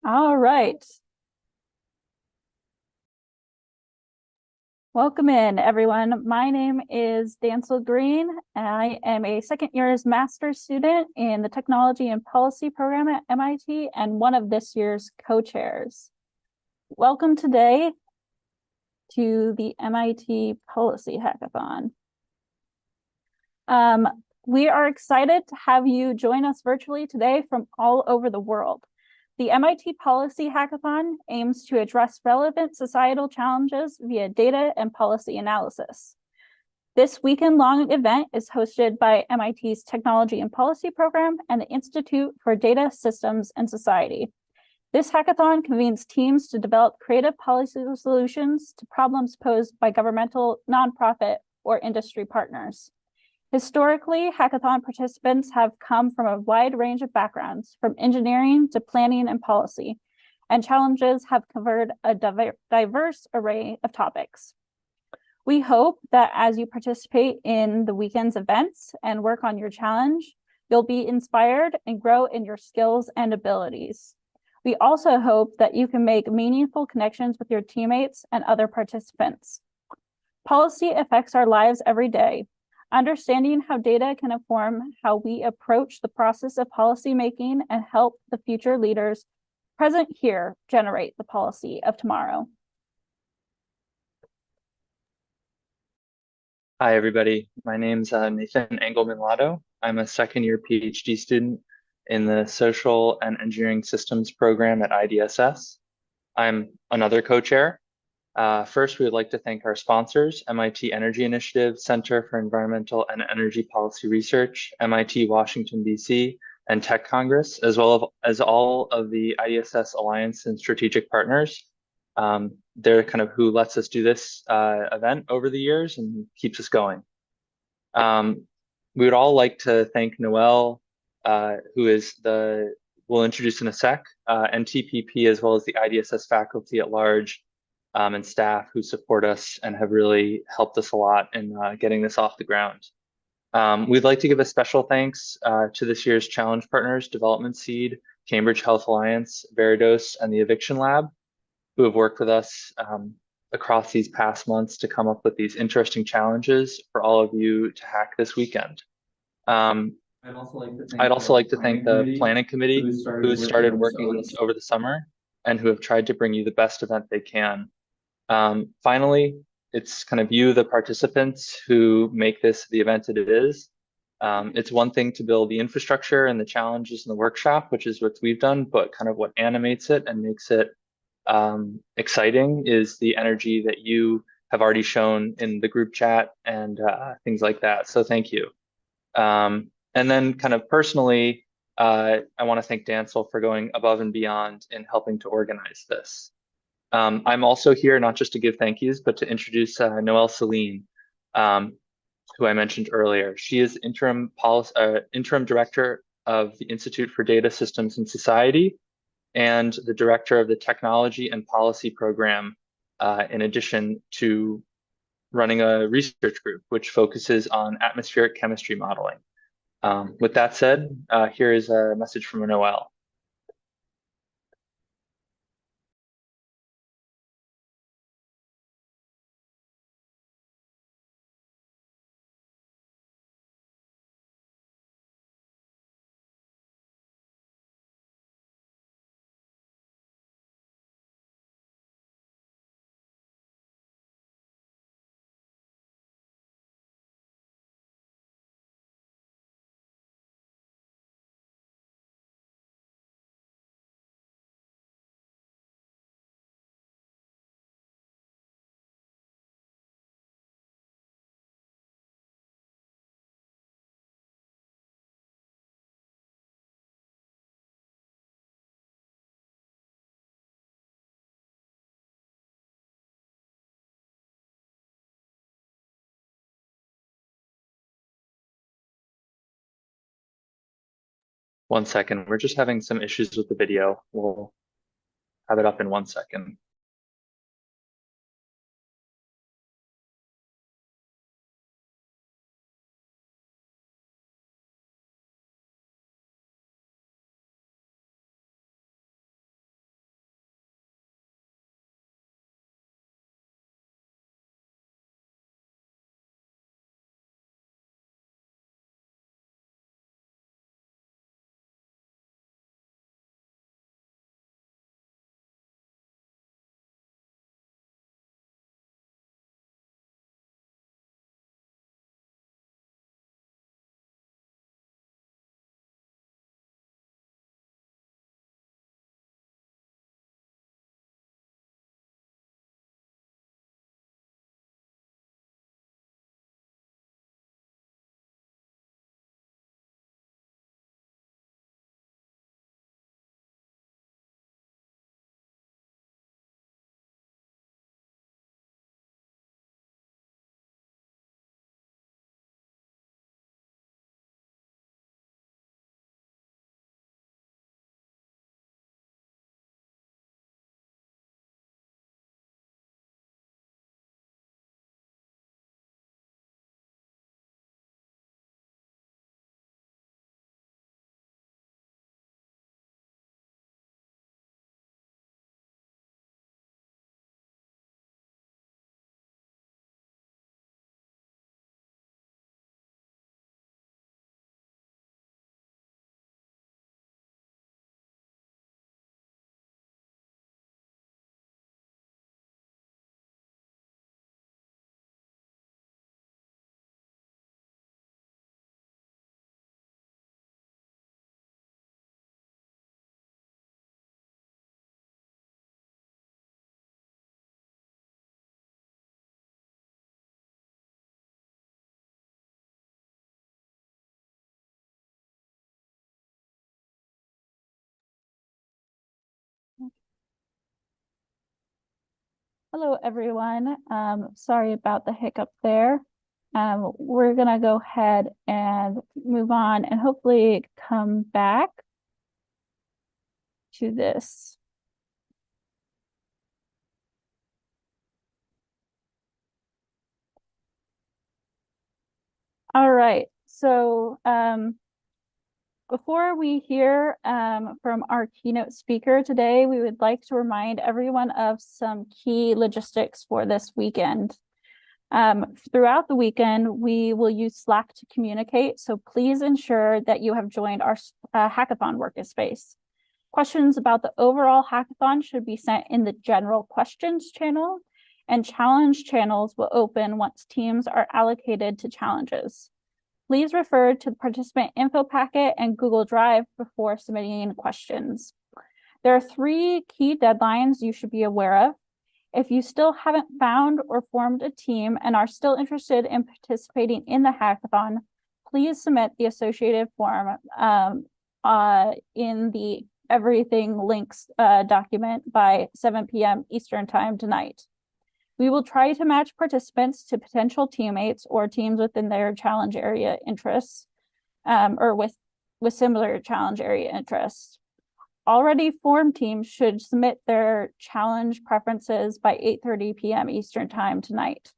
All right. Welcome in, everyone. My name is Dancel Green. I am a second year's master's student in the Technology and Policy program at MIT and one of this year's co-chairs. Welcome today to the MIT Policy Hackathon. We are excited to have you join us virtually today from all over the world. The MIT Policy Hackathon aims to address relevant societal challenges via data and policy analysis. This weekend-long event is hosted by MIT's Technology and Policy program and the Institute for Data, Systems, and Society. This hackathon convenes teams to develop creative policy solutions to problems posed by governmental, nonprofit, or industry partners. Historically, hackathon participants have come from a wide range of backgrounds, from engineering to planning and policy, and challenges have covered a diverse array of topics. We hope that as you participate in the weekend's events and work on your challenge, you'll be inspired and grow in your skills and abilities. We also hope that you can make meaningful connections with your teammates and other participants. Policy affects our lives every day. Understanding how data can inform how we approach the process of policymaking and help the future leaders present here generate the policy of tomorrow. Hi, everybody. My name's Nathan Engelman-Lotto. I'm a second-year PhD student in the Social and Engineering Systems program at IDSS. I'm another co-chair. First, we would like to thank our sponsors, MIT Energy Initiative, Center for Environmental and Energy Policy Research, MIT Washington, D.C., and Tech Congress, as well as all of the IDSS Alliance and strategic partners. They're kind of who lets us do this event over the years and keeps us going. We would all like to thank Noel, who is we'll introduce in a sec, and TPP, as well as the IDSS faculty at large and staff who support us and have really helped us a lot in getting this off the ground. We'd like to give a special thanks to this year's challenge partners, Development Seed, Cambridge Health Alliance, Veridos, and the Eviction Lab, who have worked with us across these past months to come up with these interesting challenges for all of you to hack this weekend. I'd also like to thank the planning committee who started working on this over the summer and who have tried to bring you the best event they can. Finally, it's kind of you, the participants, who make this the event that it is. It's one thing to build the infrastructure and the challenges in the workshop, which is what we've done, but kind of what animates it and makes it exciting is the energy that you have already shown in the group chat and things like that. So thank you. And then kind of personally, I want to thank Dancel for going above and beyond in helping to organize this. I'm also here not just to give thank yous, but to introduce Noelle Celine, who I mentioned earlier. She is interim director of the Institute for Data, Systems, and Society, and the director of the Technology and Policy program, in addition to running a research group, which focuses on atmospheric chemistry modeling. With that said, here is a message from Noelle. One second, we're just having some issues with the video. We'll have it up in 1 second. Hello, everyone. Sorry about the hiccup there. We're gonna go ahead and move on and hopefully come back to this. All right, so before we hear from our keynote speaker today, we would like to remind everyone of some key logistics for this weekend. Throughout the weekend, we will use Slack to communicate, so please ensure that you have joined our hackathon workspace. Questions about the overall hackathon should be sent in the general questions channel, and challenge channels will open once teams are allocated to challenges. Please refer to the participant info packet and Google Drive before submitting questions. There are 3 key deadlines you should be aware of. If you still haven't found or formed a team and are still interested in participating in the hackathon, please submit the associated form in the Everything Links document by 7 p.m. Eastern Time tonight. We will try to match participants to potential teammates or teams within their challenge area interests, or with similar challenge area interests. Already formed teams should submit their challenge preferences by 8:30 p.m. Eastern Time tonight.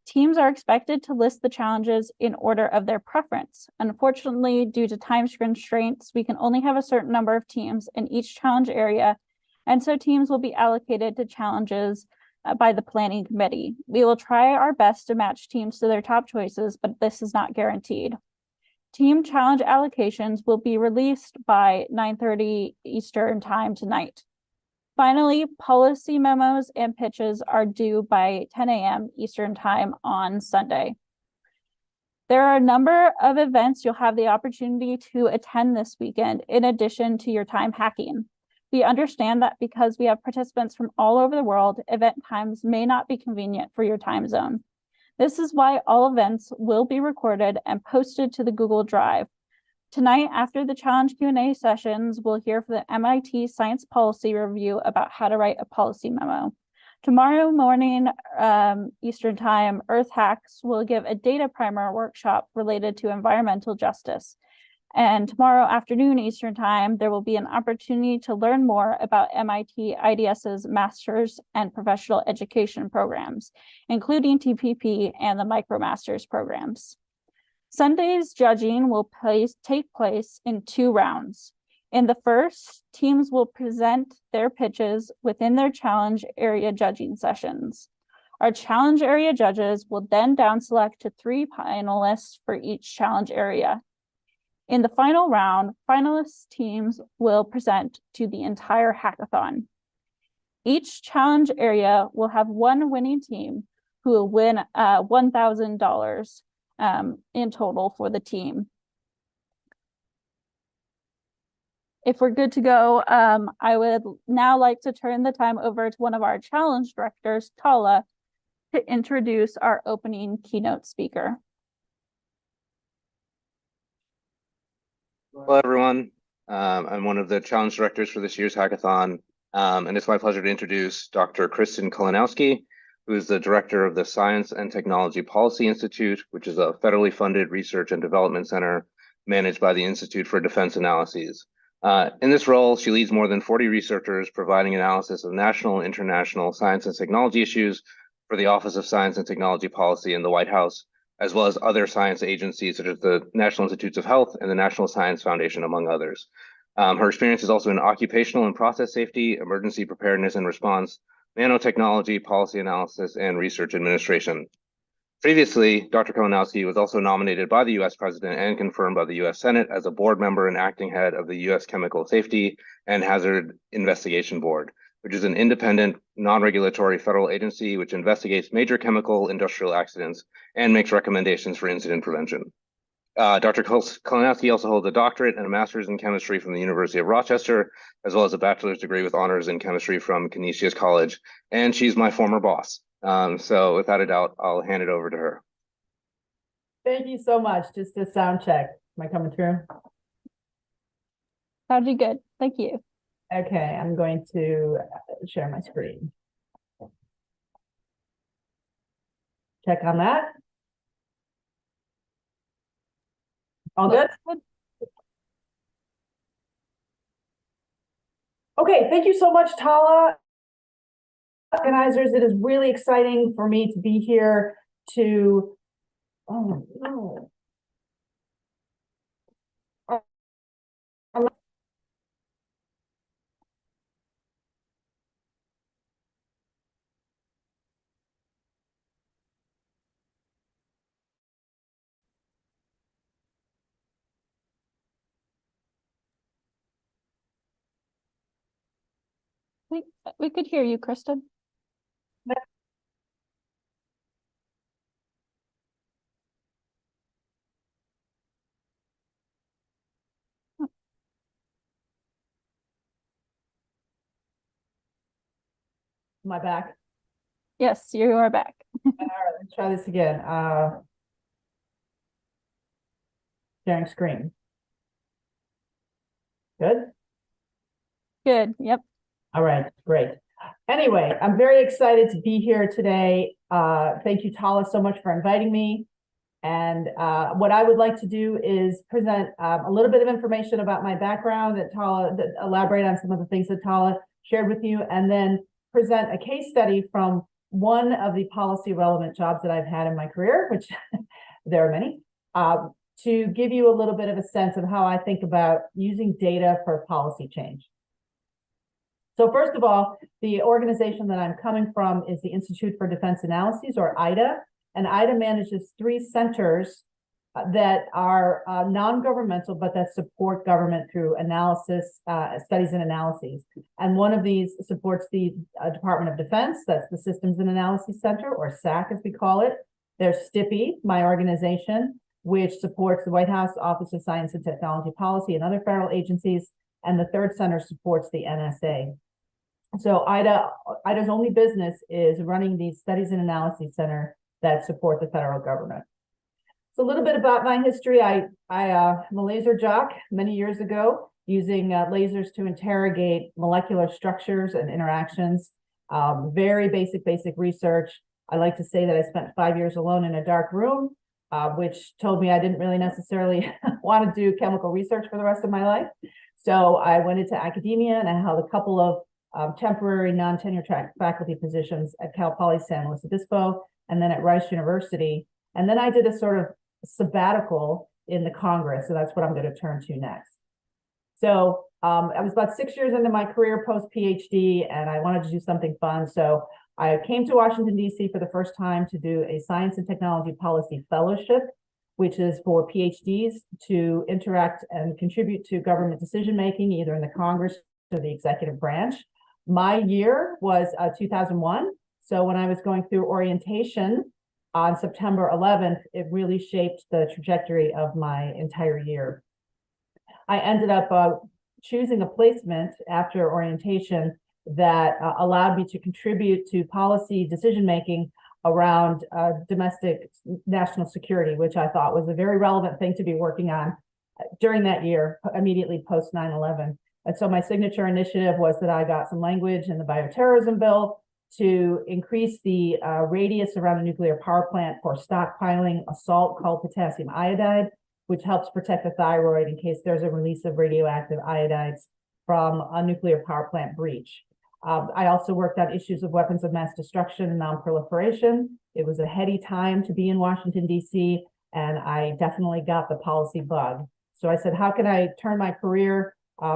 Teams are expected to list the challenges in order of their preference. Unfortunately, due to time constraints, we can only have a certain number of teams in each challenge area, and so teams will be allocated to challenges by the planning committee. We will try our best to match teams to their top choices, but this is not guaranteed. Team challenge allocations will be released by 9:30 Eastern Time tonight. Finally, policy memos and pitches are due by 10 a.m. Eastern Time on Sunday. There are a number of events you'll have the opportunity to attend this weekend in addition to your time hacking. We understand that because we have participants from all over the world, event times may not be convenient for your time zone. This is why all events will be recorded and posted to the Google Drive. Tonight, after the challenge Q&A sessions, we'll hear from the MIT Science Policy Review about how to write a policy memo. Tomorrow morning, Eastern Time, Earth Hacks will give a data primer workshop related to environmental justice. And tomorrow afternoon, Eastern Time, there will be an opportunity to learn more about MIT IDS's master's and professional education programs, including TPP and the MicroMasters programs. Sunday's judging will take place in 2 rounds. In the first, teams will present their pitches within their challenge area judging sessions. Our challenge area judges will then down select to 3 finalists for each challenge area. In the final round, finalist teams will present to the entire hackathon. Each challenge area will have 1 winning team who will win $1,000 in total for the team. If we're good to go, I would now like to turn the time over to one of our challenge directors, Tala, to introduce our opening keynote speaker. Hello, everyone. I'm one of the challenge directors for this year's hackathon, and it's my pleasure to introduce Dr. Kristen Kalinowski, who is the director of the Science and Technology Policy Institute, which is a federally funded research and development center managed by the Institute for Defense Analyses. In this role, she leads more than 40 researchers providing analysis of national and international science and technology issues for the Office of Science and Technology Policy in the White House, as well as other science agencies such as the National Institutes of Health and the National Science Foundation, among others. Her experience is also in occupational and process safety, emergency preparedness and response, nanotechnology, policy analysis, and research administration. Previously, Dr. Kalinowski was also nominated by the U.S. President and confirmed by the U.S. Senate as a board member and acting head of the U.S. Chemical Safety and Hazard Investigation Board, which is an independent, non-regulatory federal agency which investigates major chemical industrial accidents and makes recommendations for incident prevention. Dr. Kalinowski also holds a doctorate and a master's in chemistry from the University of Rochester, as well as a bachelor's degree with honors in chemistry from Canisius College, and she's my former boss. So without a doubt, I'll hand it over to her. Thank you so much. Just a sound check. Am I coming through? Sounded good. Thank you. Okay, I'm going to share my screen. check on that. All good? Okay, thank you so much, Tala. Organizers, it is really exciting for me to be here to, oh no. We could hear you, Kristen. Am I back? Yes, you are back. All right, let's try this again. Sharing screen. Good? Good. Yep. All right, great. Anyway, I'm very excited to be here today. Thank you, Tala, so much for inviting me. And what I would like to do is present a little bit of information about my background that elaborate on some of the things that Tala shared with you, and then present a case study from one of the policy relevant jobs that I've had in my career, which there are many, to give you a little bit of a sense of how I think about using data for policy change. So first of all, the organization that I'm coming from is the Institute for Defense Analyses, or IDA, and IDA manages 3 centers that are non-governmental, but that support government through analysis, studies and analyses. And one of these supports the Department of Defense, that's the Systems and Analysis Center, or SAC as we call it. There's STIPI, my organization, which supports the White House Office of Science and Technology Policy and other federal agencies. And the third center supports the NSA. So IDA's only business is running these studies and analysis center that support the federal government. So a little bit about my history. I'm a laser jock many years ago, using lasers to interrogate molecular structures and interactions. Very basic research. I like to say that I spent 5 years alone in a dark room, which told me I didn't really necessarily want to do chemical research for the rest of my life. So I went into academia, and I held a couple of temporary non-tenure track faculty positions at Cal Poly San Luis Obispo, and then at Rice University. And then I did a sort of sabbatical in the Congress, so that's what I'm going to turn to next. So I was about 6 years into my career post-PhD, and I wanted to do something fun. So I came to Washington, D.C. for the first time to do a Science and Technology Policy Fellowship, which is for PhDs to interact and contribute to government decision-making, either in the Congress or the executive branch. My year was 2001. So when I was going through orientation on September 11th, it really shaped the trajectory of my entire year. I ended up choosing a placement after orientation that allowed me to contribute to policy decision-making around domestic national security, which I thought was a very relevant thing to be working on during that year, immediately post 9/11. And so my signature initiative was that I got some language in the bioterrorism bill to increase the radius around a nuclear power plant for stockpiling a salt called potassium iodide, which helps protect the thyroid in case there's a release of radioactive iodides from a nuclear power plant breach. I also worked on issues of weapons of mass destruction and nonproliferation. It was a heady time to be in Washington, D.C., and I definitely got the policy bug. So I said, how can I turn my career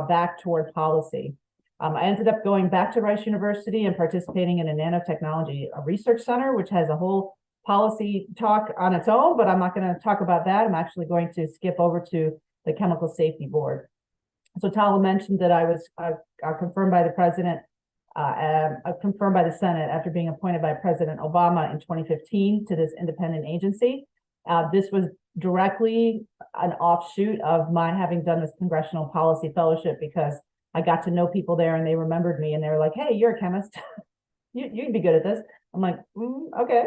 back toward policy? I ended up going back to Rice University and participating in a nanotechnology research center, which has a whole policy talk on its own, but I'm not going to talk about that. I'm actually going to skip over to the Chemical Safety Board. So Tala mentioned that I was confirmed by the president, confirmed by the Senate after being appointed by President Obama in 2015 to this independent agency. This was directly an offshoot of my having done this congressional policy fellowship, because I got to know people there and they remembered me and they were like, hey, you're a chemist. You'd be good at this. I'm like, okay.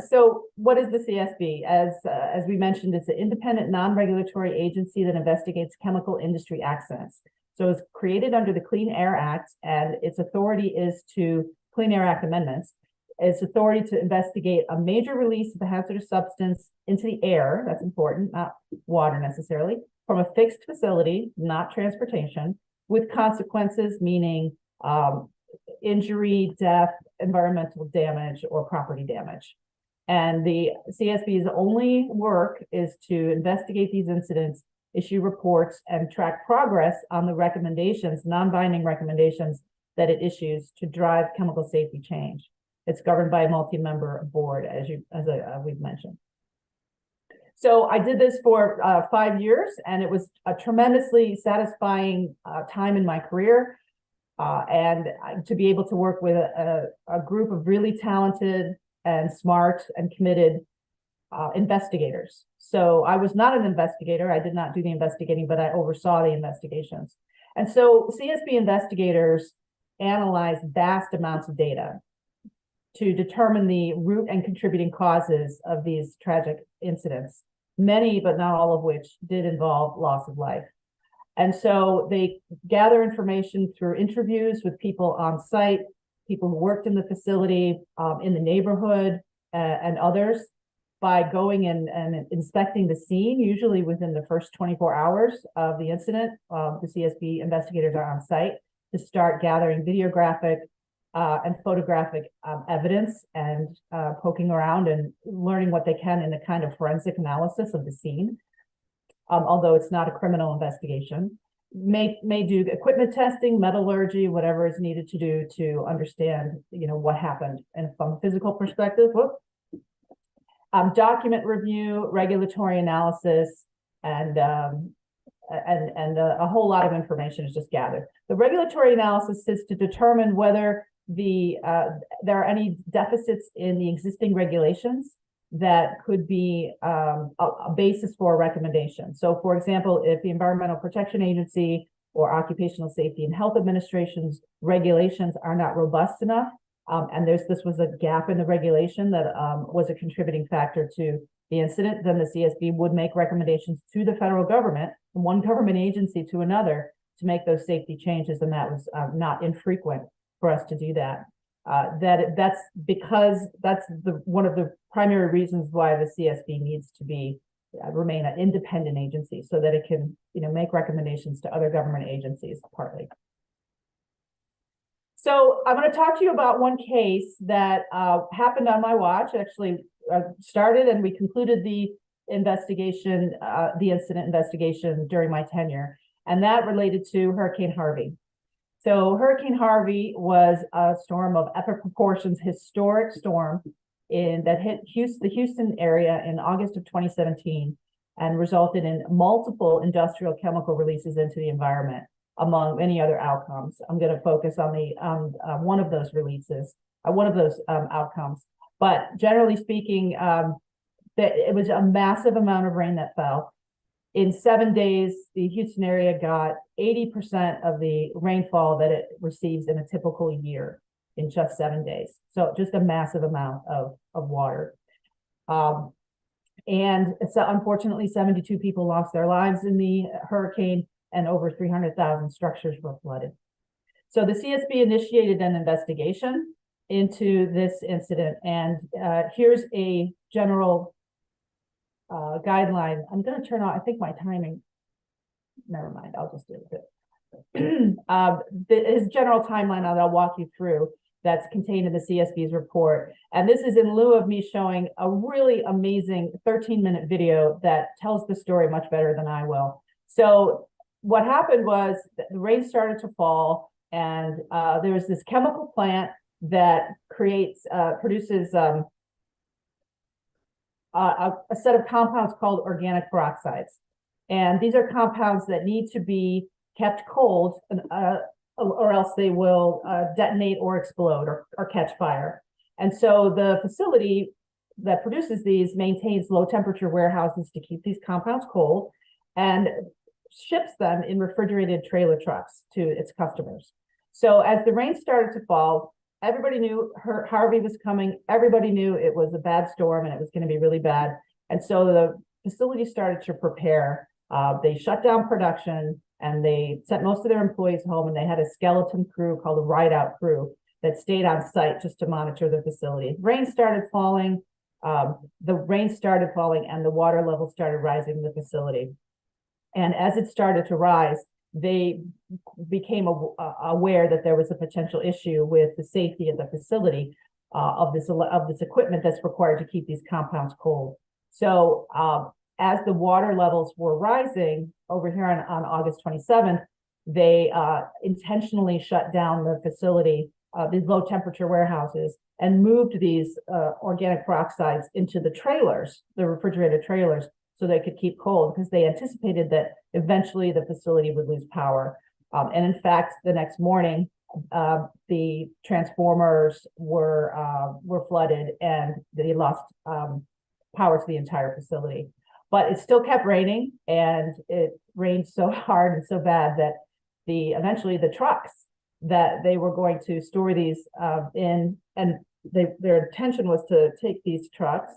So what is the CSB? As we mentioned, it's an independent non-regulatory agency that investigates chemical industry accidents. So it's created under the Clean Air Act, and its authority is to Clean Air Act amendments. its authority to investigate a major release of a hazardous substance into the air, that's important, not water necessarily, from a fixed facility, not transportation, with consequences, meaning injury, death, environmental damage, or property damage. And the CSB's only work is to investigate these incidents, issue reports, and track progress on the recommendations, non-binding recommendations that it issues to drive chemical safety change. It's governed by a multi-member board, as we've mentioned. So I did this for 5 years, and it was a tremendously satisfying time in my career. And to be able to work with a group of really talented and smart and committed investigators. So I was not an investigator. I did not do the investigating, but I oversaw the investigations. And so CSB investigators analyze vast amounts of data to determine the root and contributing causes of these tragic incidents, many but not all of which did involve loss of life. And so they gather information through interviews with people on site, people who worked in the facility, in the neighborhood, and others, by going in and inspecting the scene, usually within the first 24 hours of the incident. The CSB investigators are on site to start gathering videographic and photographic evidence and poking around and learning what they can in a kind of forensic analysis of the scene. Although it's not a criminal investigation, may do equipment testing, metallurgy, whatever is needed to do to understand, what happened. And from a physical perspective, document review, regulatory analysis, and a whole lot of information is just gathered. The regulatory analysis is to determine whether there are any deficits in the existing regulations that could be a basis for a recommendation. So, for example, if the Environmental Protection Agency or Occupational Safety and Health Administration's regulations are not robust enough, and this was a gap in the regulation that was a contributing factor to the incident, then the CSB would make recommendations to the federal government, from one government agency to another, to make those safety changes, and that was not infrequent for us to do that. That's because that's one of the primary reasons why the CSB needs to remain an independent agency, so that it can make recommendations to other government agencies partly. So I'm going to talk to you about one case that happened on my watch. Actually started and we concluded the investigation, the incident investigation during my tenure, and that related to Hurricane Harvey. So Hurricane Harvey was a storm of epic proportions, historic storm that hit the Houston area in August of 2017 and resulted in multiple industrial chemical releases into the environment, among many other outcomes. I'm going to focus on one of those releases, one of those outcomes. But generally speaking, it was a massive amount of rain that fell. In 7 days, the Houston area got 80% of the rainfall that it receives in a typical year in just 7 days. So just a massive amount of water. And unfortunately, 72 people lost their lives in the hurricane, and over 300,000 structures were flooded. So the CSB initiated an investigation into this incident, and here's a general guideline. I'm going to turn on, I think my timing, never mind, I'll just do it. His general timeline that I'll walk you through, that's contained in the CSB's report. And this is in lieu of me showing a really amazing 13-minute video that tells the story much better than I will. So what happened was the rain started to fall, and there was this chemical plant that produces a set of compounds called organic peroxides. And these are compounds that need to be kept cold or else they will detonate or explode or catch fire. And so the facility that produces these maintains low temperature warehouses to keep these compounds cold and ships them in refrigerated trailer trucks to its customers. So as the rain started to fall, everybody knew Harvey was coming. Everybody knew it was a bad storm and it was going to be really bad. And so the facility started to prepare. They shut down production and they sent most of their employees home, and they had a skeleton crew called a ride-out crew that stayed on site just to monitor the facility. Rain started falling, and the water level started rising in the facility. And as it started to rise, they became aware that there was a potential issue with the safety of the facility of this equipment that's required to keep these compounds cold. So as the water levels were rising over here on August 27th, they intentionally shut down the facility, these low temperature warehouses, and moved these organic peroxides into the trailers, the refrigerated trailers, so they could keep cold, because they anticipated that eventually the facility would lose power. And in fact, the next morning, the transformers were flooded and they lost power to the entire facility. But it still kept raining, and it rained so hard and so bad that eventually the trucks that they were going to store these in, and their intention was to take these trucks,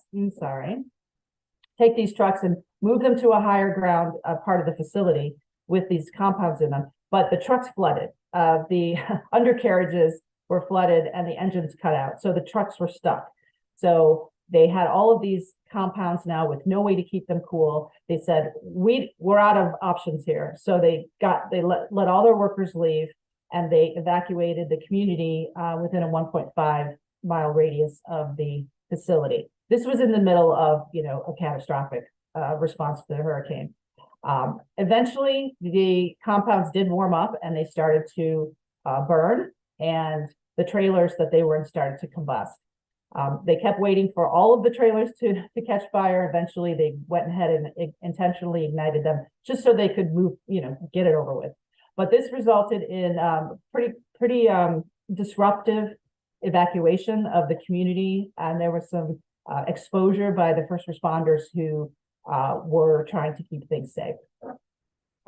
take these trucks and move them to a higher ground part of the facility with these compounds in them. But the trucks flooded. The undercarriages were flooded and the engines cut out. So the trucks were stuck. So they had all of these compounds now with no way to keep them cool. They said, we're out of options here. So they let all their workers leave, and they evacuated the community within a 1.5-mile radius of the facility. This was in the middle of, a catastrophic response to the hurricane. Eventually, the compounds did warm up and they started to burn, and the trailers that they were in started to combust. They kept waiting for all of the trailers to catch fire. Eventually, they went ahead and intentionally ignited them just so they could move, get it over with. But this resulted in pretty disruptive evacuation of the community, and there was some exposure by the first responders who were trying to keep things safe.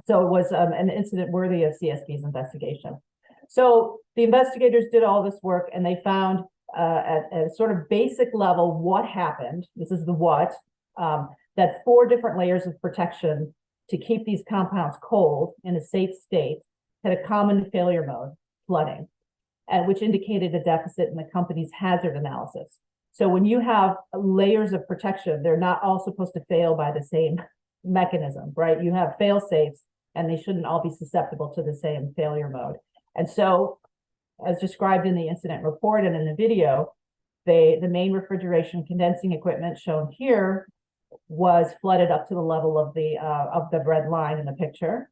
So it was an incident worthy of CSB's investigation. So the investigators did all this work, and they found at a sort of basic level what happened. This is the what, that 4 different layers of protection to keep these compounds cold in a safe state had a common failure mode, flooding, and which indicated a deficit in the company's hazard analysis. So when you have layers of protection, they're not all supposed to fail by the same mechanism, right? You have fail safes, and they shouldn't all be susceptible to the same failure mode. And so, as described in the incident report and in the video, the main refrigeration condensing equipment shown here was flooded up to the level of the red line in the picture.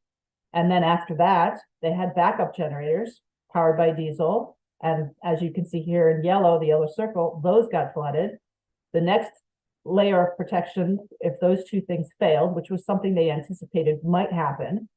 And then after that, they had backup generators powered by diesel. And as you can see here in yellow, the yellow circle, those got flooded. The next layer of protection, if those 2 things failed, which was something they anticipated might happen,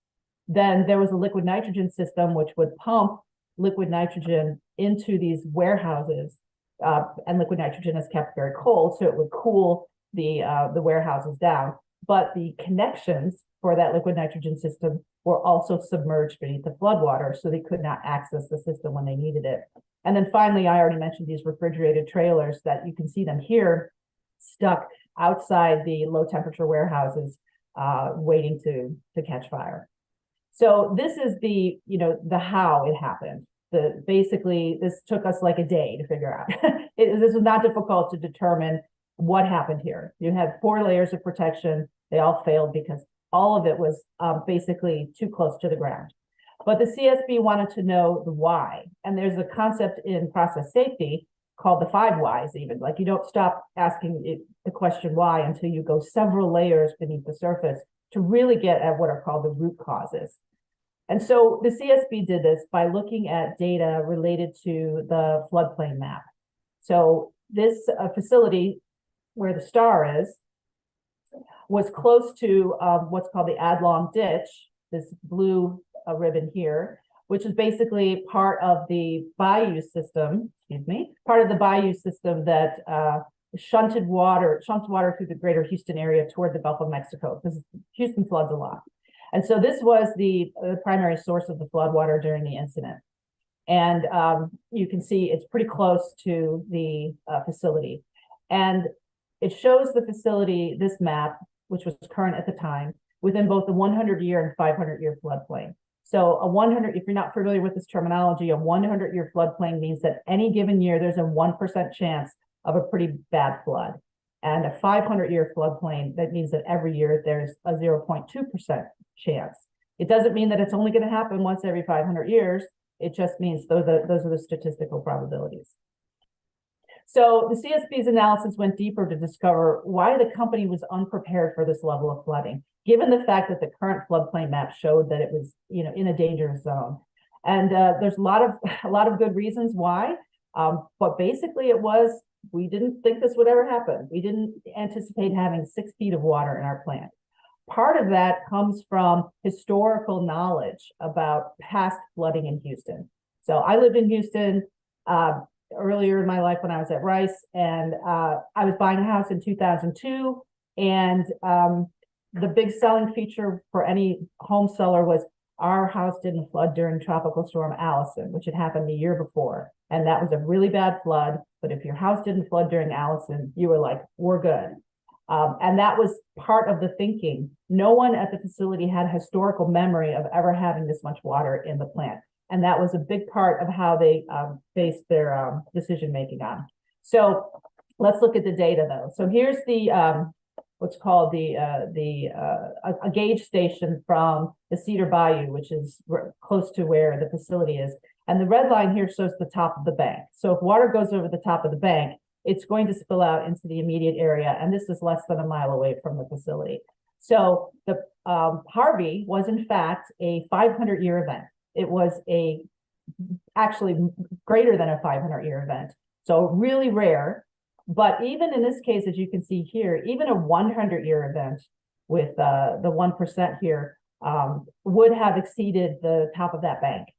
then there was a liquid nitrogen system which would pump liquid nitrogen into these warehouses, and liquid nitrogen is kept very cold, so it would cool the warehouses down. But the connections for that liquid nitrogen system were also submerged beneath the floodwater, so they could not access the system when they needed it. And then finally, I already mentioned these refrigerated trailers that you can see them here, stuck outside the low temperature warehouses, waiting to catch fire. So this is the how it happened. Basically, this took us like a day to figure out. This was not difficult to determine what happened here. You had 4 layers of protection. They all failed because all of it was basically too close to the ground. But the CSB wanted to know the why. And there's a concept in process safety called the 5 whys even. Like, you don't stop asking the question why until you go several layers beneath the surface to really get at what are called the root causes. And so the CSB did this by looking at data related to the floodplain map. So this facility where the star is was close to what's called the Adlong Ditch, this blue ribbon here, which is basically part of the bayou system, part of the bayou system that shunts water through the greater Houston area toward the Gulf of Mexico, because Houston floods a lot. And so this was the primary source of the floodwater during the incident. And you can see it's pretty close to the facility. And it shows the facility, this map, which was current at the time, within both the 100-year and 500-year floodplain. So a 100, if you're not familiar with this terminology, a 100-year floodplain means that any given year, there's a 1% chance of a pretty bad flood. And a 500-year floodplain, that means that every year there's a 0.2% chance. It doesn't mean that it's only going to happen once every 500 years. It just means those are the statistical probabilities. So the CSB's analysis went deeper to discover why the company was unprepared for this level of flooding, given the fact that the current floodplain map showed that it was, in a dangerous zone. And there's a lot of good reasons why, but basically it was, we didn't think this would ever happen. We didn't anticipate having 6 feet of water in our plant. Part of that comes from historical knowledge about past flooding in Houston. So I lived in Houston earlier in my life when I was at Rice, and I was buying a house in 2002, and the big selling feature for any home seller was our house didn't flood during Tropical Storm Allison, which had happened the year before. And that was a really bad flood. But if your house didn't flood during Allison, you were like, we're good. And that was part of the thinking. No one at the facility had historical memory of ever having this much water in the plant. And that was a big part of how they based their decision-making on. So let's look at the data though. So here's the what's called a gauge station from the Cedar Bayou, which is close to where the facility is. And the red line here shows the top of the bank. So if water goes over the top of the bank, it's going to spill out into the immediate area. And this is less than a mile away from the facility. So the Harvey was in fact a 500-year event. It was actually greater than a 500-year event. So really rare. But even in this case, as you can see here, even a 100-year event with the 1% here would have exceeded the top of that bank.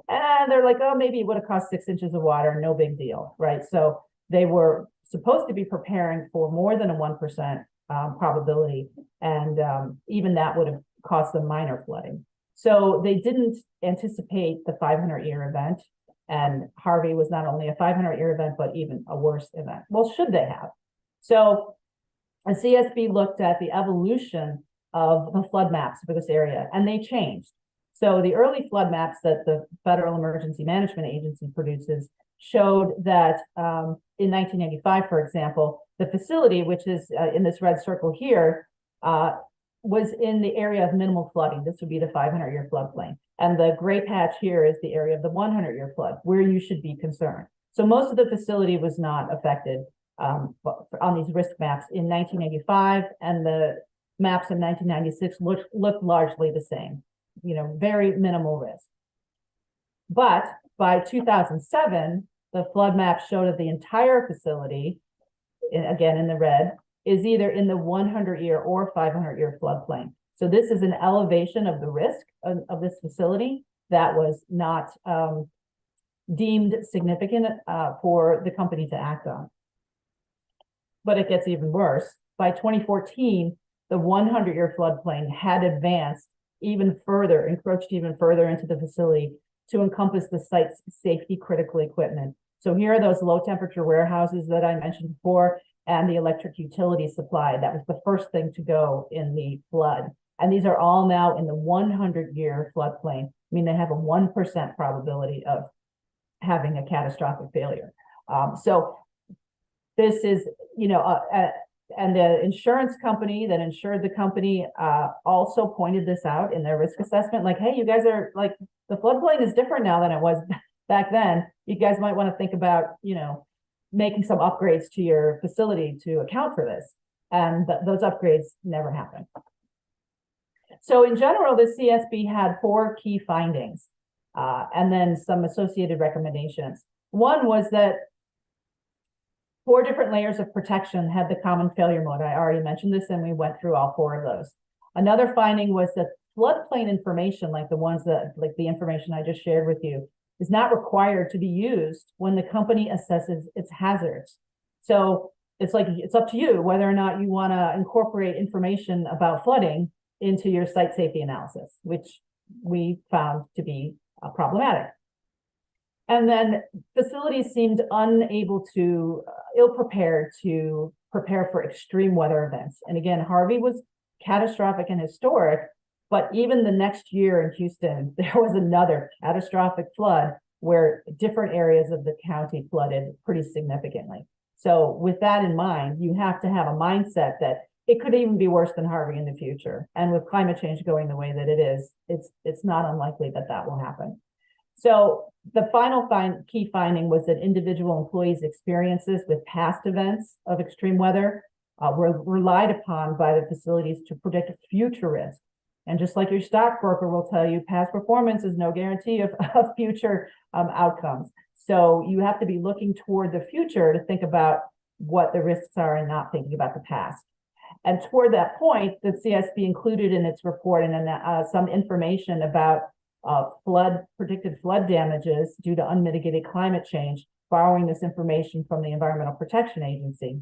And they're like, oh, maybe it would have cost 6 inches of water, no big deal, right? So they were supposed to be preparing for more than a 1% probability, and even that would have cost them minor flooding. So they didn't anticipate the 500-year event, and Harvey was not only a 500-year event, but even a worse event. Well, should they have? So a CSB looked at the evolution of the flood maps for this area, and they changed. So the early flood maps that the Federal Emergency Management Agency produces showed that in 1985, for example, the facility, which is in this red circle here, was in the area of minimal flooding. This would be the 500-year floodplain. And the gray patch here is the area of the 100-year flood, where you should be concerned. So most of the facility was not affected on these risk maps in 1985, and the maps in 1996 looked largely the same. Very minimal risk. But by 2007, the flood map showed that the entire facility, again in the red, is either in the 100-year or 500-year floodplain. So this is an elevation of the risk of this facility that was not deemed significant for the company to act on. But it gets even worse. By 2014, the 100-year floodplain had advanced even further, encroached even further into the facility to encompass the site's safety critical equipment. So here are those low temperature warehouses that I mentioned before, and the electric utility supply. That was the first thing to go in the flood. And these are all now in the 100-year floodplain. I mean, they have a 1% probability of having a catastrophic failure. So this is, and the insurance company that insured the company also pointed this out in their risk assessment. Like, hey, you guys are like, the floodplain is different now than it was back then. You guys might want to think about, making some upgrades to your facility to account for this. And those upgrades never happened. So in general, the CSB had 4 key findings and then some associated recommendations. One was that 4 different layers of protection had the common failure mode. I already mentioned this, and we went through all 4 of those. Another finding was that floodplain information, like the information I just shared with you, is not required to be used when the company assesses its hazards. So it's up to you whether or not you want to incorporate information about flooding into your site safety analysis, which we found to be problematic. And then facilities seemed ill-prepared to prepare for extreme weather events. And again, Harvey was catastrophic and historic, But even the next year in Houston, there was another catastrophic flood where different areas of the county flooded pretty significantly. So with that in mind, you have to have a mindset that it could even be worse than Harvey in the future. And with climate change going the way that it is, it's not unlikely that that will happen. So the final key finding was that individual employees' experiences with past events of extreme weather were relied upon by the facilities to predict future risk. And just like your stockbroker will tell you, past performance is no guarantee of future outcomes. So you have to be looking toward the future to think about what the risks are and not thinking about the past. And toward that point, the CSB included in its report and some information about predicted flood damages due to unmitigated climate change, borrowing this information from the Environmental Protection Agency.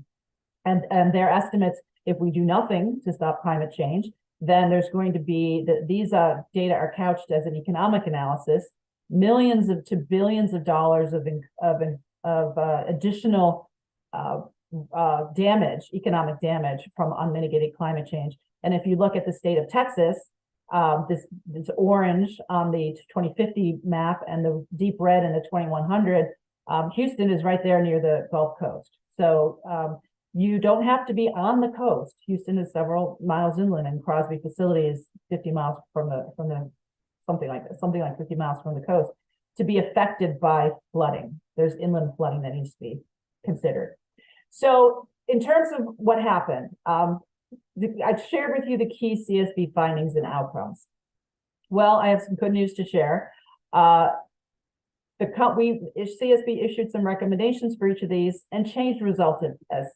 And their estimates, if we do nothing to stop climate change, then there's going to be these data are couched as an economic analysis, millions to billions of dollars of additional economic damage from unmitigated climate change. And if you look at the state of Texas, this orange on the 2050 map and the deep red in the 2100, Houston is right there near the Gulf Coast. So you don't have to be on the coast. Houston is several miles inland, and Crosby facility is 50 miles from the something like 50 miles from the coast to be affected by flooding. There's inland flooding that needs to be considered. So in terms of what happened, I shared with you the key CSB findings and outcomes. Well, I have some good news to share. CSB issued some recommendations for each of these, and change resulted as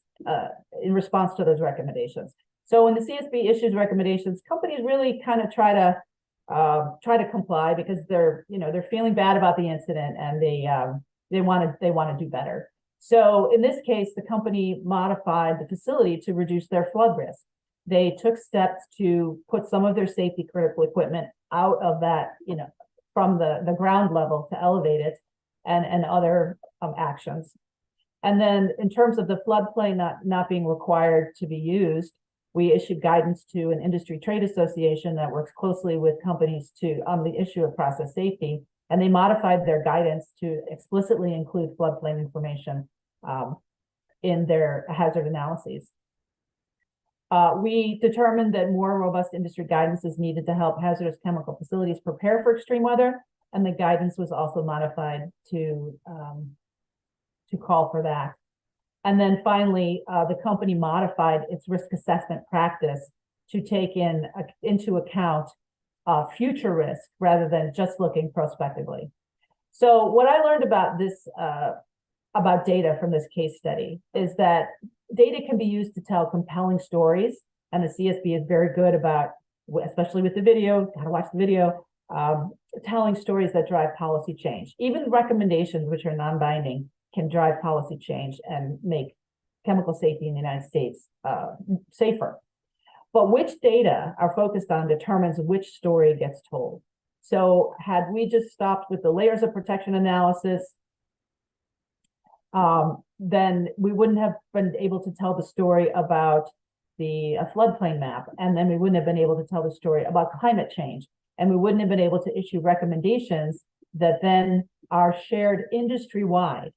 in response to those recommendations. So when the CSB issues recommendations, companies really kind of try to comply because they're feeling bad about the incident and they want to do better. So in this case, the company modified the facility to reduce their flood risk. They took steps to put some of their safety critical equipment out of that, from the ground level to elevate it, and other actions. And then in terms of the floodplain not being required to be used, we issued guidance to an industry trade association that works closely with companies on the issue of process safety, and they modified their guidance to explicitly include floodplain information in their hazard analyses. We determined that more robust industry guidance is needed to help hazardous chemical facilities prepare for extreme weather, and the guidance was also modified to call for that. And then finally, the company modified its risk assessment practice to take into account future risk rather than just looking prospectively. So what I learned about this, about data from this case study, is that data can be used to tell compelling stories, and the CSB is very good about, especially with the video, gotta watch the video, telling stories that drive policy change. Even recommendations, which are non-binding, can drive policy change and make chemical safety in the United States safer. But which data are focused on determines which story gets told. So had we just stopped with the layers of protection analysis, then we wouldn't have been able to tell the story about the floodplain map, and then we wouldn't have been able to tell the story about climate change, and we wouldn't have been able to issue recommendations that then are shared industry-wide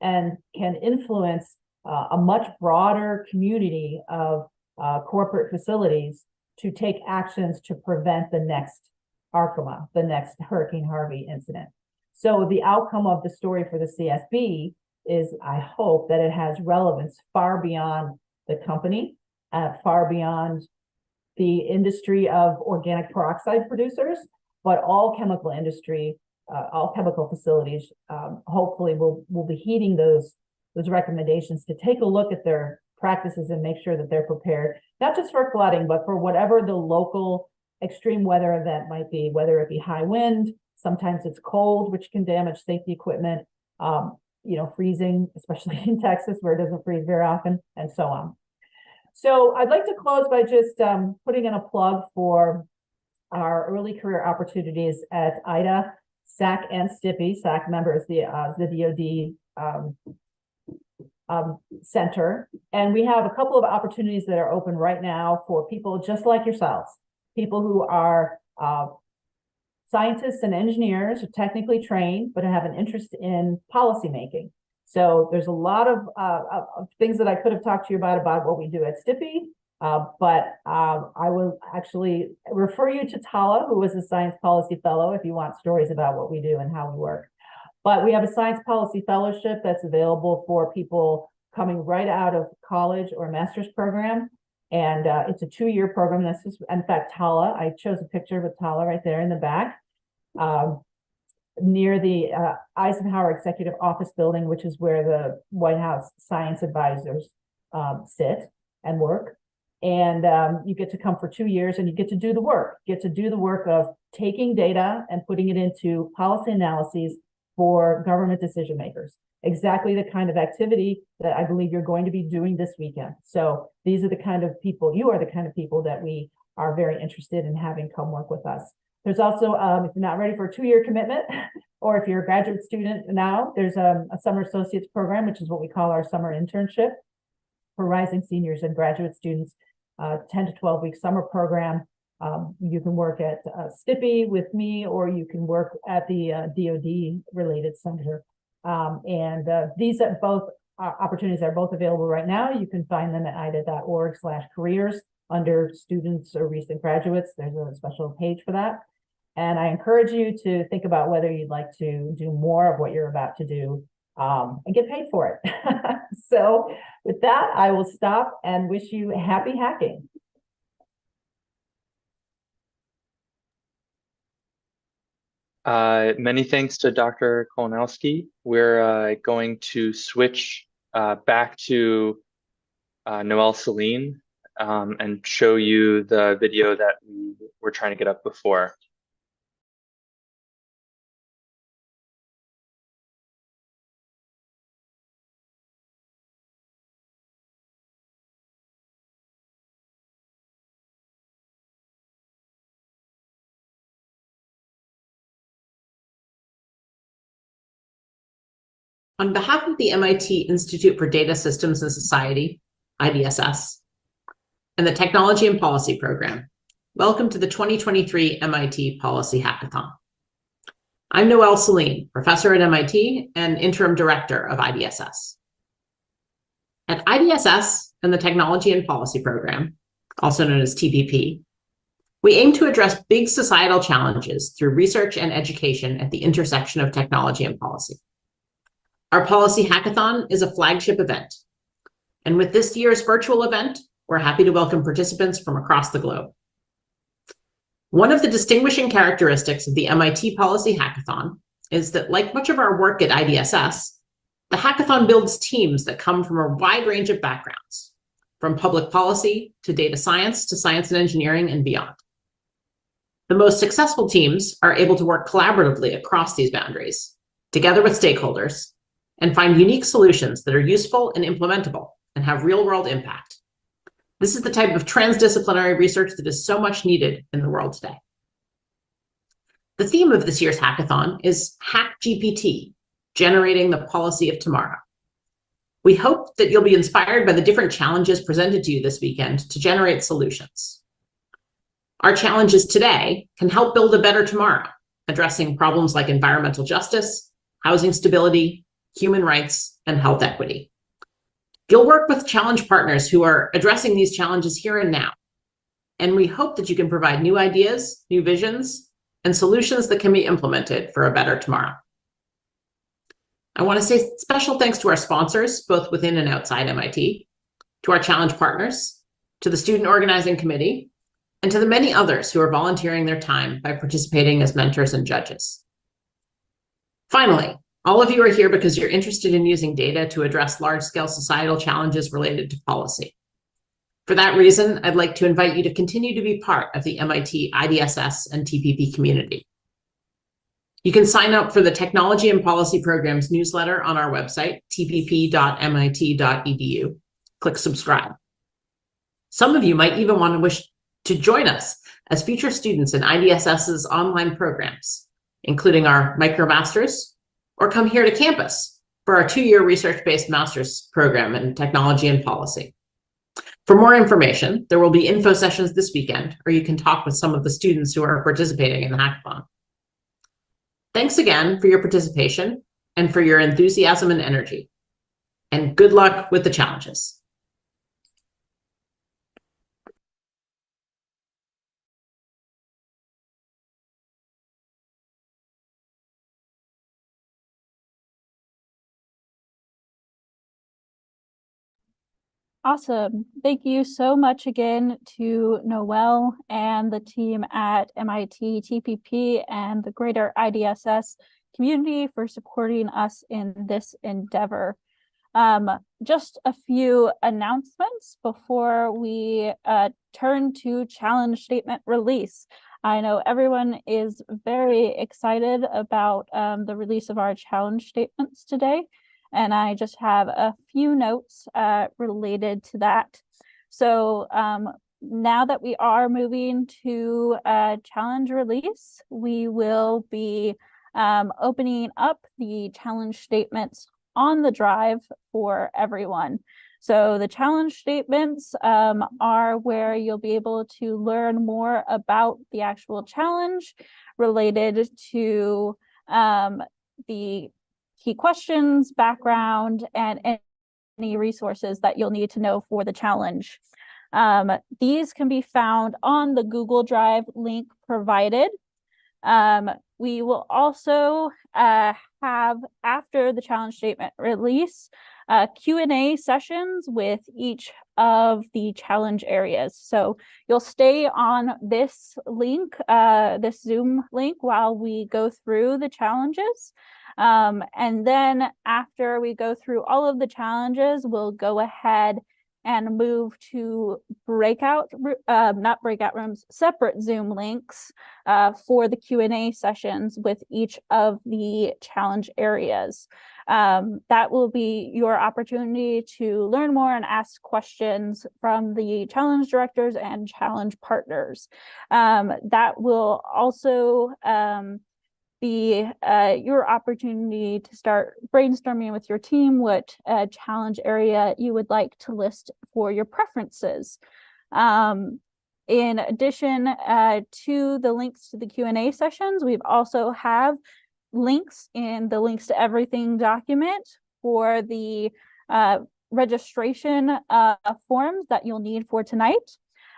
and can influence a much broader community of corporate facilities to take actions to prevent the next Arkema, the next Hurricane Harvey incident. So the outcome of the story for the CSB is, I hope, that it has relevance far beyond the company, far beyond the industry of organic peroxide producers, but all chemical industry, all chemical facilities, hopefully will be heeding those recommendations to take a look at their practices and make sure that they're prepared, not just for flooding, but for whatever the local extreme weather event might be, whether it be high wind, sometimes it's cold, which can damage safety equipment, freezing, especially in Texas where it doesn't freeze very often, and so on. So I'd like to close by just putting in a plug for our early career opportunities at IDA, SAC, and STIPI. SAC members, the DoD center. And we have a couple of opportunities that are open right now for people just like yourselves, people who are scientists and engineers are technically trained, but have an interest in policymaking. So there's a lot of things that I could have talked to you about what we do at STIPI, but I will actually refer you to Tala, who is a science policy fellow, if you want stories about what we do and how we work. But we have a science policy fellowship that's available for people coming right out of college or master's program. And it's a 2-year program. This is, in fact, Tala. I chose a picture with Tala right there in the back, near the Eisenhower Executive Office building, which is where the White House science advisors sit and work. And you get to come for 2 years and you get to do the work. You get to do the work of taking data and putting it into policy analyses for government decision makers. Exactly the kind of activity that I believe you're going to be doing this weekend. So these are the kind of people, you are the kind of people that we are very interested in having come work with us. There's also, if you're not ready for a 2-year commitment, or if you're a graduate student now, there's a summer associates program, which is what we call our summer internship for rising seniors and graduate students, 10 to 12 week summer program. You can work at STIPI with me, or you can work at the DoD related center. These are both opportunities are both available right now. You can find them at ida.org/careers under students or recent graduates. There's a special page for that. And I encourage you to think about whether you'd like to do more of what you're about to do and get paid for it. So with that, I will stop and wish you happy hacking. Many thanks to Dr. Kolonowski. We're going to switch back to Noelle Celine and show you the video that we were trying to get up before. On behalf of the MIT Institute for Data Systems and Society, IDSS, and the Technology and Policy Program, welcome to the 2023 MIT Policy Hackathon. I'm Noelle Celine, professor at MIT and interim director of IDSS. At IDSS and the Technology and Policy Program, also known as TPP, we aim to address big societal challenges through research and education at the intersection of technology and policy. Our Policy Hackathon is a flagship event. And with this year's virtual event, we're happy to welcome participants from across the globe. One of the distinguishing characteristics of the MIT Policy Hackathon is that, like much of our work at IDSS, the hackathon builds teams that come from a wide range of backgrounds, from public policy to data science to science and engineering and beyond. The most successful teams are able to work collaboratively across these boundaries, together with stakeholders, and find unique solutions that are useful and implementable and have real-world impact. This is the type of transdisciplinary research that is so much needed in the world today. The theme of this year's hackathon is Hack GPT, Generating the Policy of Tomorrow. We hope that you'll be inspired by the different challenges presented to you this weekend to generate solutions. Our challenges today can help build a better tomorrow, addressing problems like environmental justice, housing stability, human rights, and health equity. You'll work with challenge partners who are addressing these challenges here and now. And we hope that you can provide new ideas, new visions, and solutions that can be implemented for a better tomorrow. I want to say special thanks to our sponsors, both within and outside MIT, to our challenge partners, to the Student Organizing Committee, and to the many others who are volunteering their time by participating as mentors and judges. Finally, all of you are here because you're interested in using data to address large-scale societal challenges related to policy. For that reason, I'd like to invite you to continue to be part of the MIT IDSS and TPP community. You can sign up for the Technology and Policy Program's newsletter on our website, tpp.mit.edu. Click subscribe. Some of you might even want to wish to join us as future students in IDSS's online programs, including our MicroMasters, or come here to campus for our 2-year research-based master's program in technology and policy. For more information, there will be info sessions this weekend, or you can talk with some of the students who are participating in the hackathon. Thanks again for your participation and for your enthusiasm and energy. And good luck with the challenges. Awesome. Thank you so much again to Noelle and the team at MIT TPP and the greater IDSS community for supporting us in this endeavor. Just a few announcements before we turn to challenge statement release. I know everyone is very excited about the release of our challenge statements today. And I just have a few notes related to that. So now that we are moving to challenge release, we will be opening up the challenge statements on the drive for everyone. So the challenge statements are where you'll be able to learn more about the actual challenge related to the key questions, background, and any resources that you'll need to know for the challenge. These can be found on the Google Drive link provided. We will also have, after the challenge statement release, Q&A sessions with each of the challenge areas. So you'll stay on this link, this Zoom link, while we go through the challenges. And then after we go through all of the challenges, we'll go ahead and move to not breakout rooms, separate Zoom links for the Q&A sessions with each of the challenge areas. That will be your opportunity to learn more and ask questions from the challenge directors and challenge partners. That will also be your opportunity to start brainstorming with your team what challenge area you would like to list for your preferences. In addition to the links to the Q&A sessions, we've also have links in the links to everything document for the registration forms that you'll need for tonight.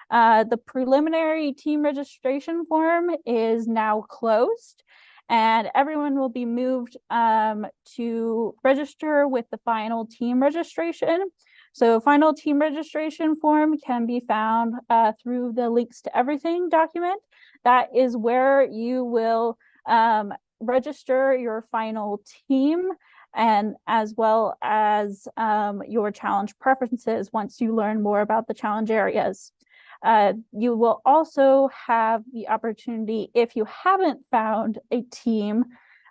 The preliminary team registration form is now closed, and everyone will be moved to register with the final team registration. So final team registration form can be found through the links to everything document. That is where you will register your final team, and as well as your challenge preferences once you learn more about the challenge areas. You will also have the opportunity, if you haven't found a team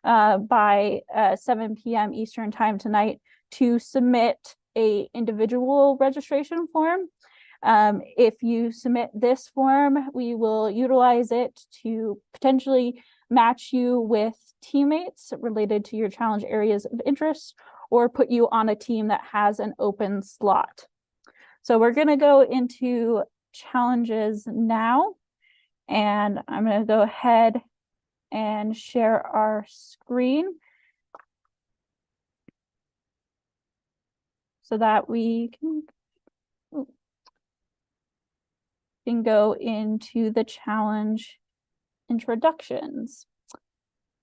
by 7 p.m. Eastern time tonight, to submit an individual registration form. If you submit this form, we will utilize it to potentially match you with teammates related to your challenge areas of interest, or put you on a team that has an open slot. So we're going to go into challenges now, and I'm going to go ahead and share our screen so that we can go into the challenge introductions.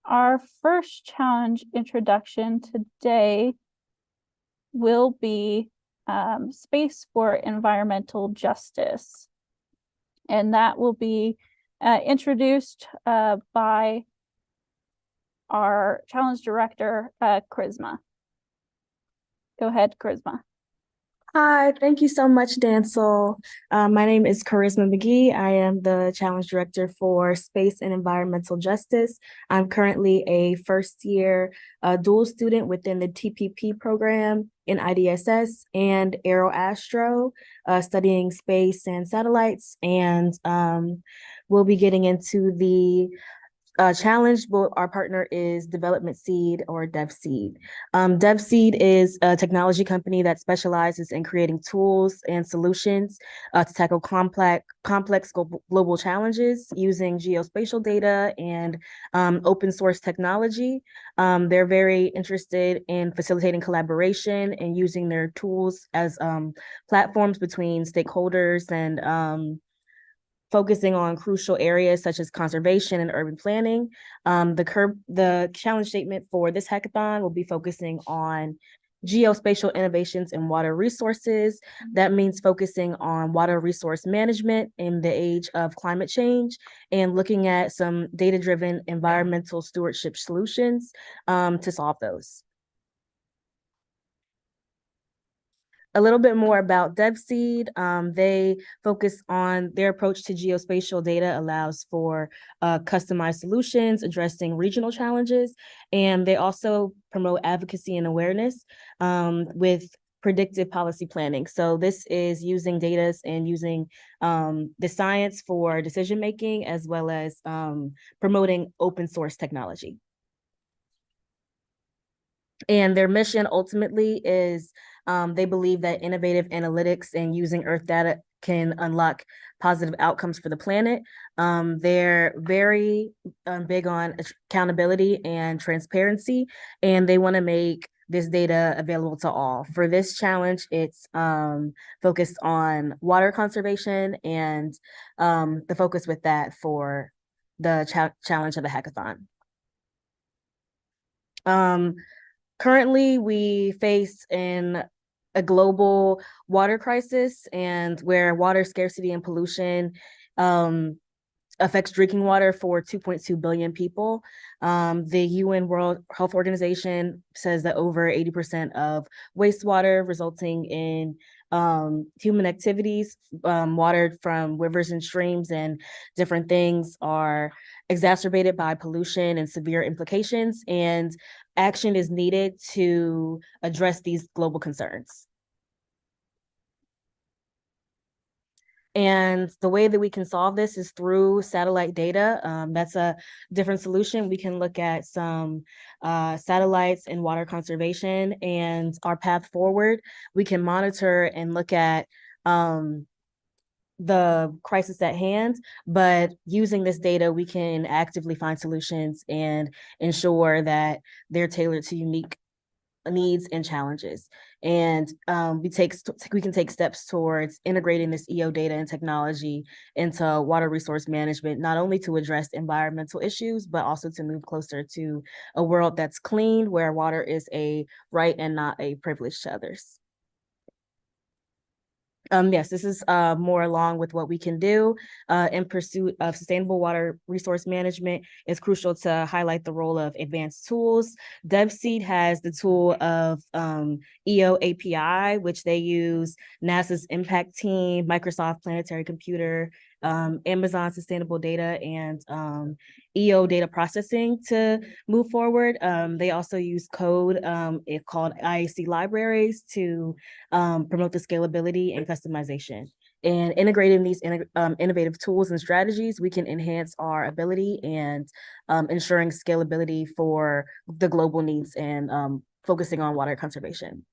Our first challenge introduction today will be space for environmental justice. And that will be introduced by our challenge director, Charisma. Go ahead, Charisma. Hi, thank you so much, Dancel. My name is Charisma McGee. I am the challenge director for Space and Environmental Justice. I'm currently a first-year dual student within the TPP program in IDSS and AeroAstro, studying space and satellites. And we'll be getting into the challenge, but our partner is Development Seed or DevSeed. DevSeed is a technology company that specializes in creating tools and solutions to tackle complex global challenges using geospatial data and open source technology. They're very interested in facilitating collaboration and using their tools as platforms between stakeholders and focusing on crucial areas such as conservation and urban planning. The challenge statement for this hackathon will be focusing on geospatial innovations in water resources. That means focusing on water resource management in the age of climate change and looking at some data-driven environmental stewardship solutions to solve those. A little bit more about DevSeed. They focus on their approach to geospatial data allows for customized solutions addressing regional challenges. And they also promote advocacy and awareness with predictive policy planning. So this is using data and using the science for decision-making as well as promoting open source technology. And their mission ultimately is they believe that innovative analytics and using Earth data can unlock positive outcomes for the planet. They're very big on accountability and transparency, and they want to make this data available to all. For this challenge, it's focused on water conservation and the focus with that for the challenge of the hackathon. Currently, we face a global water crisis and where water scarcity and pollution affects drinking water for 2.2 billion people. The UN World Health Organization says that over 80% of wastewater resulting in human activities, water from rivers and streams and different things are exacerbated by pollution and severe implications, and action is needed to address these global concerns. And the way that we can solve this is through satellite data. That's a different solution. We can look at some satellites in water conservation and our path forward. We can monitor and look at the crisis at hand, but using this data, we can actively find solutions and ensure that they're tailored to unique needs and challenges. And we can take steps towards integrating this EO data and technology into water resource management, not only to address environmental issues, but also to move closer to a world that's clean, where water is a right and not a privilege to others. Yes, this is more along with what we can do in pursuit of sustainable water resource management. It's crucial to highlight the role of advanced tools. DevSeed has the tool of EO API, which they use NASA's Impact Team, Microsoft Planetary Computer, Amazon Sustainable Data, and EO data processing to move forward. They also use code called IAC libraries to promote the scalability and customization. And integrating these innovative tools and strategies, we can enhance our ability and ensuring scalability for the global needs and focusing on water conservation.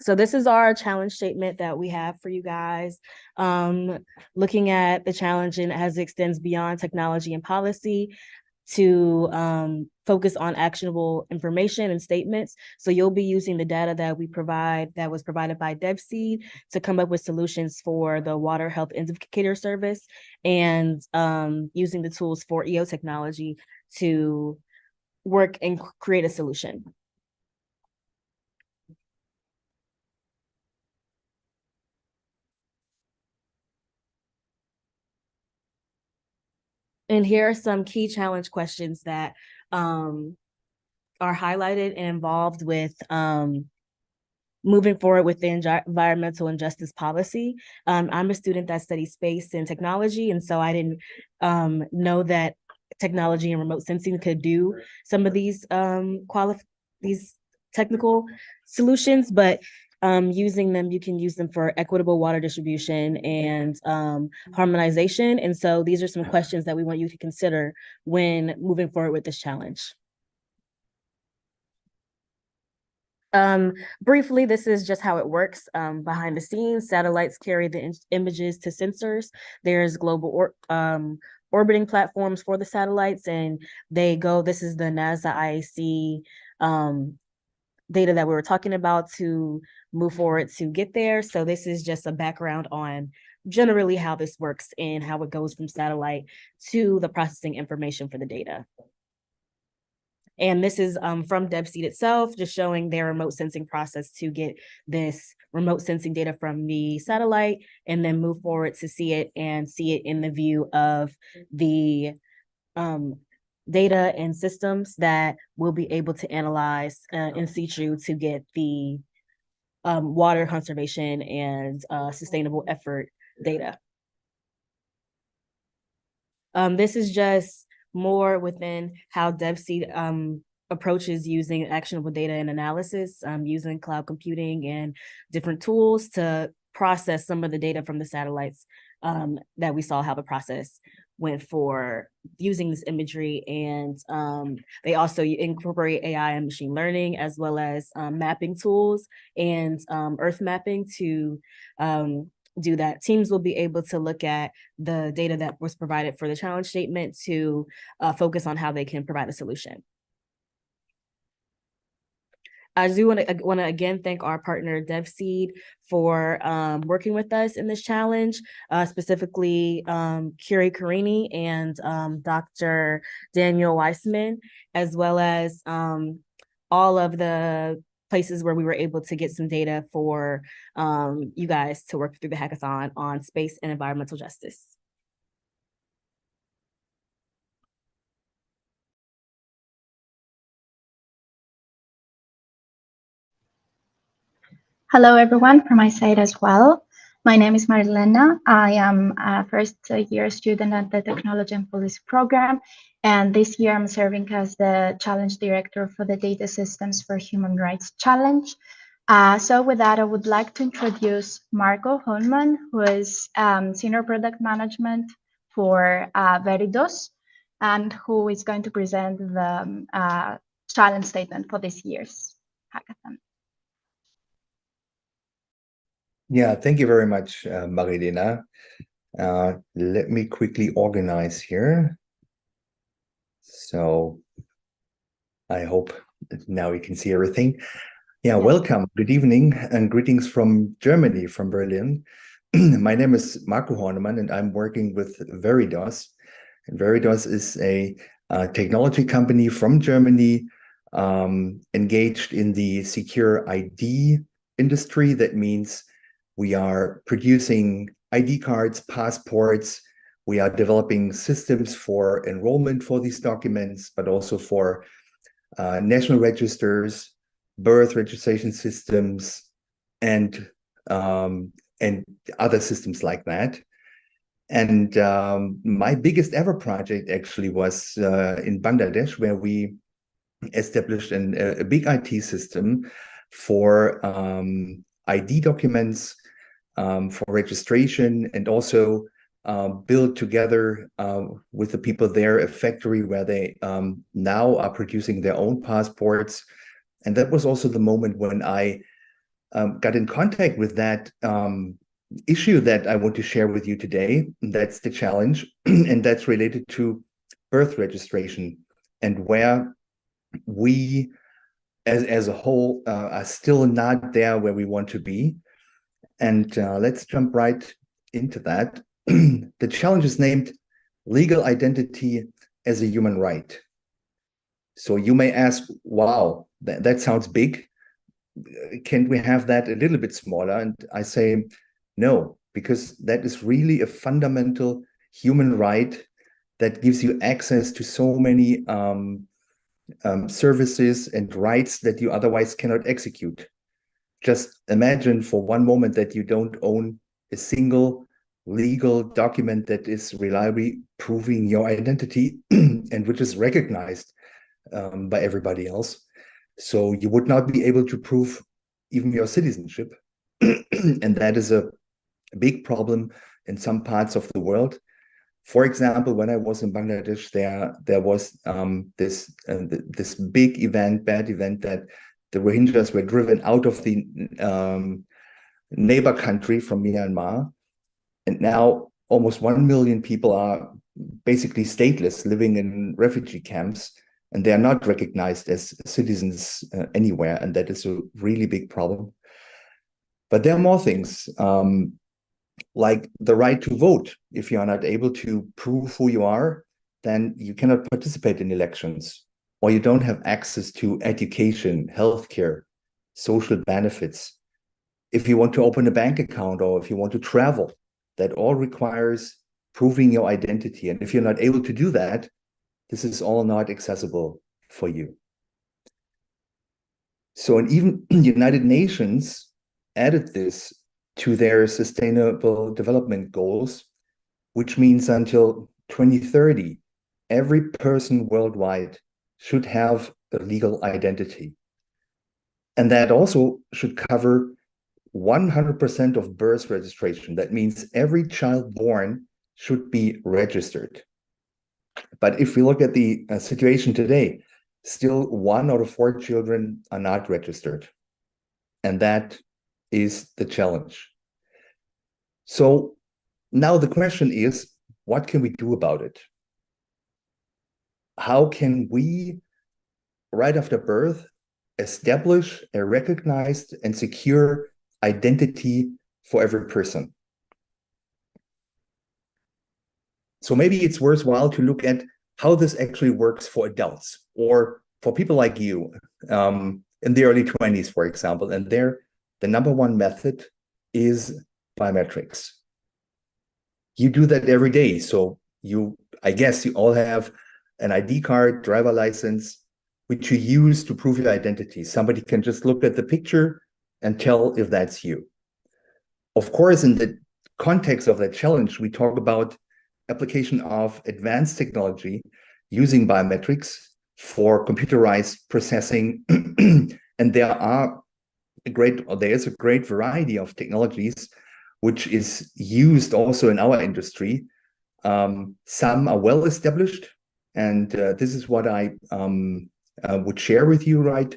So this is our challenge statement that we have for you guys. Looking at the challenge and as it extends beyond technology and policy to focus on actionable information and statements. So you'll be using the data that we provide, that was provided by DevSeed, to come up with solutions for the Water Health Indicator Service, and using the tools for EO technology to work and create a solution. And here are some key challenge questions that are highlighted and involved with moving forward with the environmental and justice policy. I'm a student that studies space and technology, and so I didn't know that technology and remote sensing could do some of these these technical solutions, but using them, you can use them for equitable water distribution and harmonization. And so these are some questions that we want you to consider when moving forward with this challenge. Briefly, this is just how it works behind the scenes. Satellites carry the images to sensors. There's global orbiting platforms for the satellites, and this is the NASA IAC data that we were talking about to move forward to get there. So this is just a background on generally how this works and how it goes from satellite to the processing information for the data. And this is from DevSeed itself, just showing their remote sensing process to get this remote sensing data from the satellite and then move forward to see it in the view of the data and systems that we'll be able to analyze in situ to get the water conservation and sustainable effort data. This is just more within how DevSeed approaches using actionable data and analysis, using cloud computing and different tools to process some of the data from the satellites that we saw how the process went for using this imagery. And they also incorporate AI and machine learning, as well as mapping tools and earth mapping to do that. Teams will be able to look at the data that was provided for the challenge statement to focus on how they can provide a solution. I do want to again thank our partner DevSeed for working with us in this challenge, specifically Curie Carini and Dr. Daniel Weissman, as well as all of the places where we were able to get some data for you guys to work through the hackathon on space and environmental justice. Hello, everyone, from my side as well. My name is Marilena. I am a first-year student at the Technology and Policy program, and this year I'm serving as the Challenge Director for the Data Systems for Human Rights Challenge. So with that, I would like to introduce Marco Holman, who is Senior Product Management for Veridos, and who is going to present the challenge statement for this year's hackathon. Yeah, thank you very much, Marilena. Let me quickly organize here. So I hope that now you can see everything. Yeah, welcome, good evening, and greetings from Germany, from Berlin. My name is Marco Hornemann, and I'm working with Veridos. And Veridos is a technology company from Germany, engaged in the secure ID industry. That means we are producing ID cards, passports. We are developing systems for enrollment for these documents, but also for national registers, birth registration systems, and other systems like that. And my biggest ever project actually was in Bangladesh, where we established a big IT system for ID documents, for registration, and also build together with the people there a factory where they now are producing their own passports. And that was also the moment when I got in contact with that issue that I want to share with you today. That's the challenge, and that's related to birth registration, and where we as a whole are still not there where we want to be. And let's jump right into that. The challenge is named Legal Identity as a Human Right. So you may ask, wow, that sounds big. Can't we have that a little bit smaller? And I say, no, because that is really a fundamental human right that gives you access to so many services and rights that you otherwise cannot execute. Just imagine for one moment that you don't own a single legal document that is reliably proving your identity and which is recognized by everybody else. So you would not be able to prove even your citizenship. And that is a big problem in some parts of the world. For example, when I was in Bangladesh, there was this big event, bad event, that the Rohingyas were driven out of the neighbor country from Myanmar, and now almost 1 million people are basically stateless, living in refugee camps, and they are not recognized as citizens anywhere, and that is a really big problem. But there are more things. Like the right to vote. If you are not able to prove who you are, then you cannot participate in elections, or you don't have access to education, healthcare, social benefits. If you want to open a bank account, or if you want to travel, that all requires proving your identity. And if you're not able to do that, this is all not accessible for you. So, and even the United Nations added this to their sustainable development goals, which means until 2030, every person worldwide should have a legal identity. And that also should cover 100% of birth registration. That means every child born should be registered. But if we look at the situation today, still 1 out of 4 children are not registered. And that is the challenge. So now the question is, what can we do about it? How can we, right after birth, establish a recognized and secure identity for every person? So maybe it's worthwhile to look at how this actually works for adults, or for people like you in the early 20s, for example. And there, the number one method is biometrics. You do that every day. So I guess you all have an ID card, driver license, which you use to prove your identity. Somebody can just look at the picture and tell if that's you. Of course, in the context of that challenge, we talk about application of advanced technology using biometrics for computerized processing. And there is a great variety of technologies which is used also in our industry. Some are well established, and this is what I would share with you right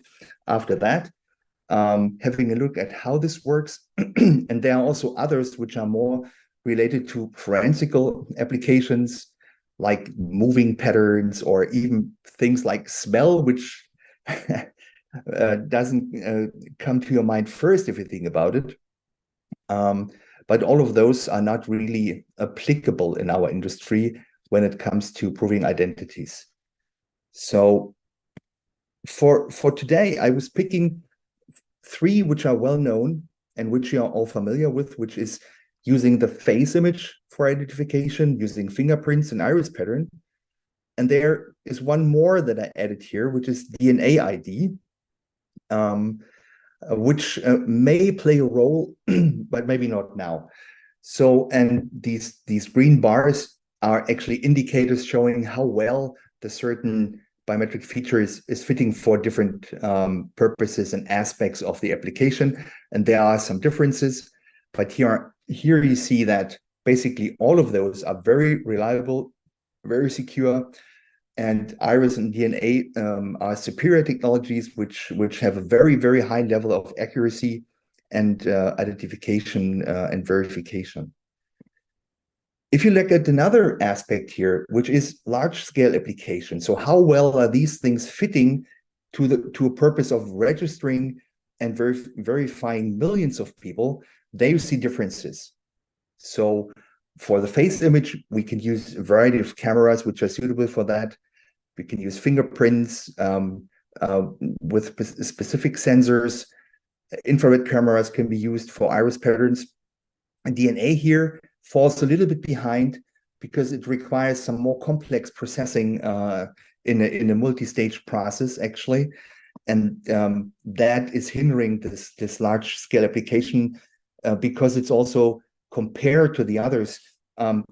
after that, having a look at how this works. And there are also others which are more related to forensical applications, like moving patterns, or even things like smell, which doesn't come to your mind first if you think about it. But all of those are not really applicable in our industry when it comes to proving identities. So for today, I was picking 3 which are well known and which you are all familiar with, which is using the face image for identification, using fingerprints and iris pattern. And there is one more that I added here, which is DNA ID, which may play a role, but maybe not now. So, and these green bars are actually indicators showing how well the certain biometric feature is fitting for different purposes and aspects of the application. And there are some differences, but here you see that basically all of those are very reliable, very secure. And iris and DNA are superior technologies which have a very, very high level of accuracy and identification and verification. If you look at another aspect here, which is large-scale application, so how well are these things fitting to a purpose of registering and verifying millions of people? There you see differences. So for the face image, we can use a variety of cameras which are suitable for that. We can use fingerprints with specific sensors. Infrared cameras can be used for iris patterns. And DNA here falls a little bit behind because it requires some more complex processing in a multi-stage process, actually. And that is hindering this large-scale application because it's also, compared to the others,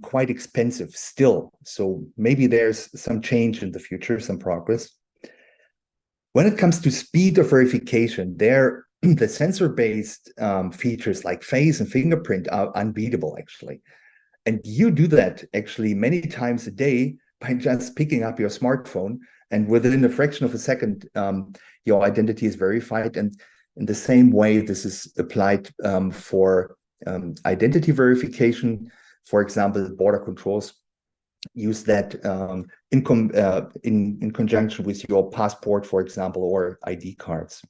quite expensive still. So maybe there's some change in the future, some progress. When it comes to speed of verification, there the sensor-based features like face and fingerprint are unbeatable, actually. And you do that actually many times a day by just picking up your smartphone, and within a fraction of a second, your identity is verified. And in the same way, this is applied for identity verification. For example, border controls use that in conjunction with your passport, for example, or ID cards.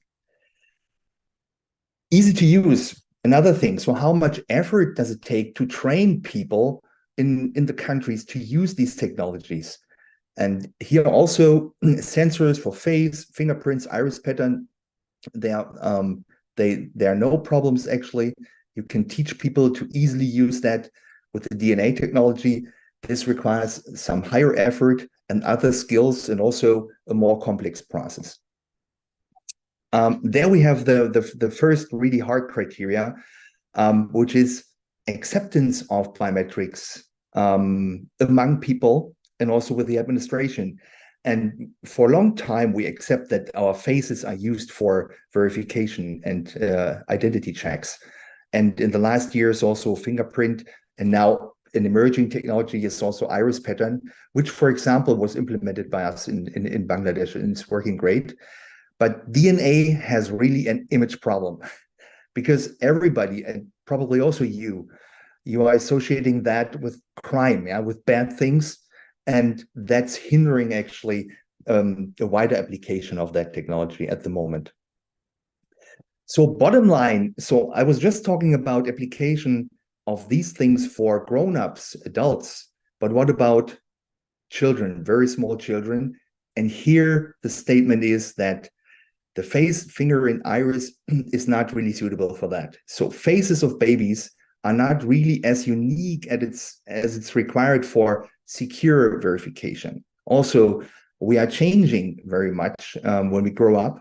Easy to use, another thing. So how much effort does it take to train people in the countries to use these technologies? And here also sensors for face, fingerprints, iris pattern, there are no problems actually. You can teach people to easily use that. With the DNA technology, this requires some higher effort and other skills, and also a more complex process. There we have the first really hard criteria, which is acceptance of biometrics among people and also with the administration. And for a long time, we accept that our faces are used for verification and identity checks. And in the last years, also fingerprint, and now an emerging technology is also iris pattern, which, for example, was implemented by us in Bangladesh, and it's working great. But DNA has really an image problem, because everybody, and probably also you are associating that with crime, with bad things, and that's hindering actually a wider application of that technology at the moment. So bottom line, so I was just talking about application of these things for grown-ups, adults, but what about children, very small children? And here the statement is that the face, finger, and iris is not really suitable for that. So faces of babies are not really as unique as it's required for secure verification. Also, we are changing very much when we grow up.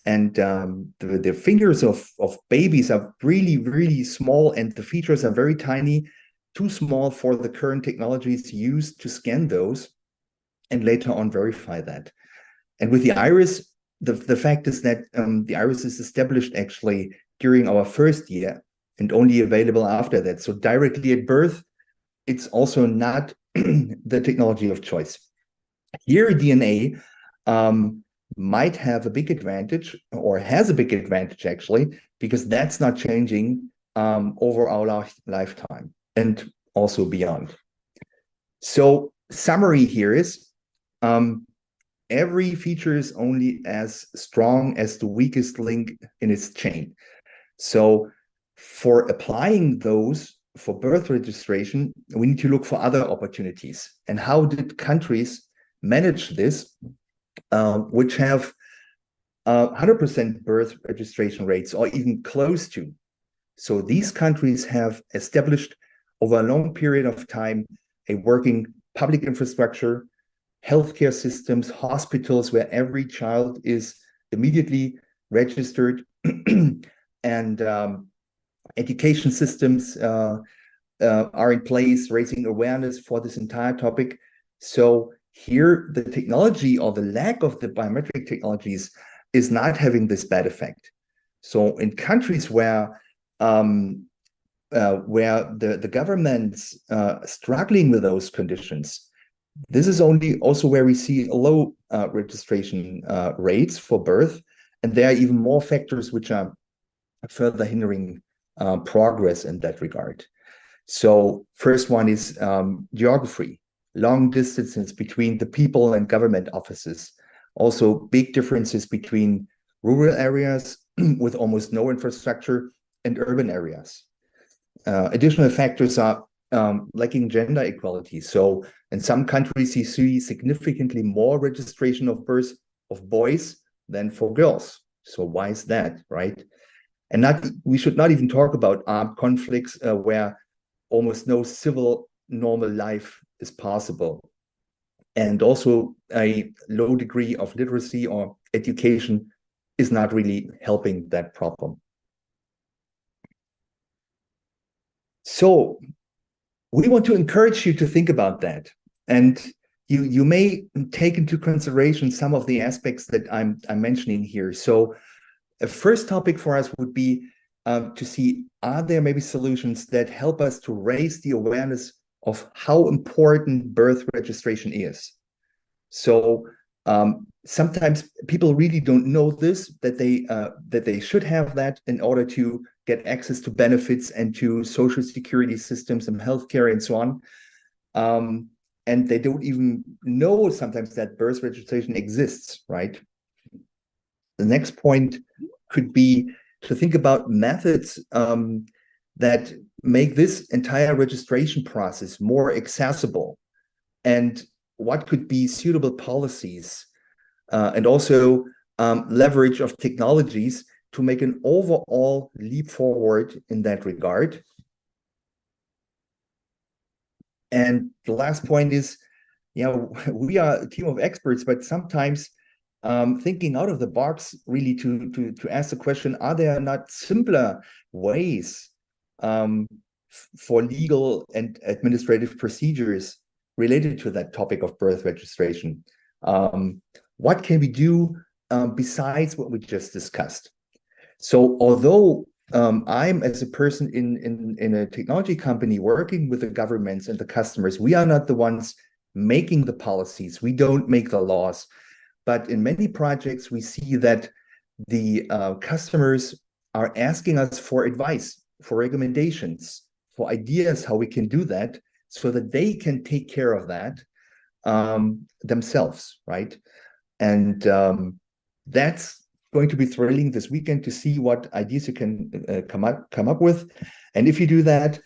And the fingers of babies are really, really small, and the features are very tiny, too small for the current technologies used to scan those and later on verify that. And with the iris, the fact is that the iris is established actually during our first year and only available after that. So directly at birth, it's also not the technology of choice. Here, DNA might have a big advantage, or has a big advantage actually, because that's not changing over our lifetime and also beyond. So summary here is every feature is only as strong as the weakest link in its chain. So for applying those for birth registration, we need to look for other opportunities. And how did countries manage this, which have 100% birth registration rates, or even close to? So these countries have established over a long period of time a working public infrastructure, healthcare systems, hospitals where every child is immediately registered, and education systems are in place, raising awareness for this entire topic. So here, the technology, or the lack of the biometric technologies, is not having this bad effect. So in countries where the government's struggling with those conditions, this is only also where we see low registration rates for birth, and there are even more factors which are further hindering progress in that regard. So first one is geography, long distances between the people and government offices. Also big differences between rural areas with almost no infrastructure and urban areas. Additional factors are lacking gender equality. So in some countries, you see significantly more registration of birth of boys than for girls. So why is that, right? And we should not even talk about armed conflicts where almost no civil normal life is possible. And also a low degree of literacy or education is not really helping that problem. So we want to encourage you to think about that. And you may take into consideration some of the aspects that I'm mentioning here. So a first topic for us would be to see, are there maybe solutions that help us to raise the awareness of how important birth registration is? So sometimes people really don't know this, that they should have that in order to get access to benefits and to social security systems and healthcare and so on. And they don't even know sometimes that birth registration exists, right? The next point could be to think about methods that make this entire registration process more accessible, and what could be suitable policies, and also leverage of technologies to make an overall leap forward in that regard. And the last point is, we are a team of experts, but sometimes thinking out of the box, really to ask the question, are there not simpler ways for legal and administrative procedures related to that topic of birth registration? What can we do besides what we just discussed? So although I'm, as a person in a technology company working with the governments and the customers, we are not the ones making the policies. We don't make the laws. But in many projects, we see that the customers are asking us for advice, for recommendations, for ideas how we can do that, so that they can take care of that themselves, right? And that's going to be thrilling this weekend to see what ideas you can come up with. And if you do that,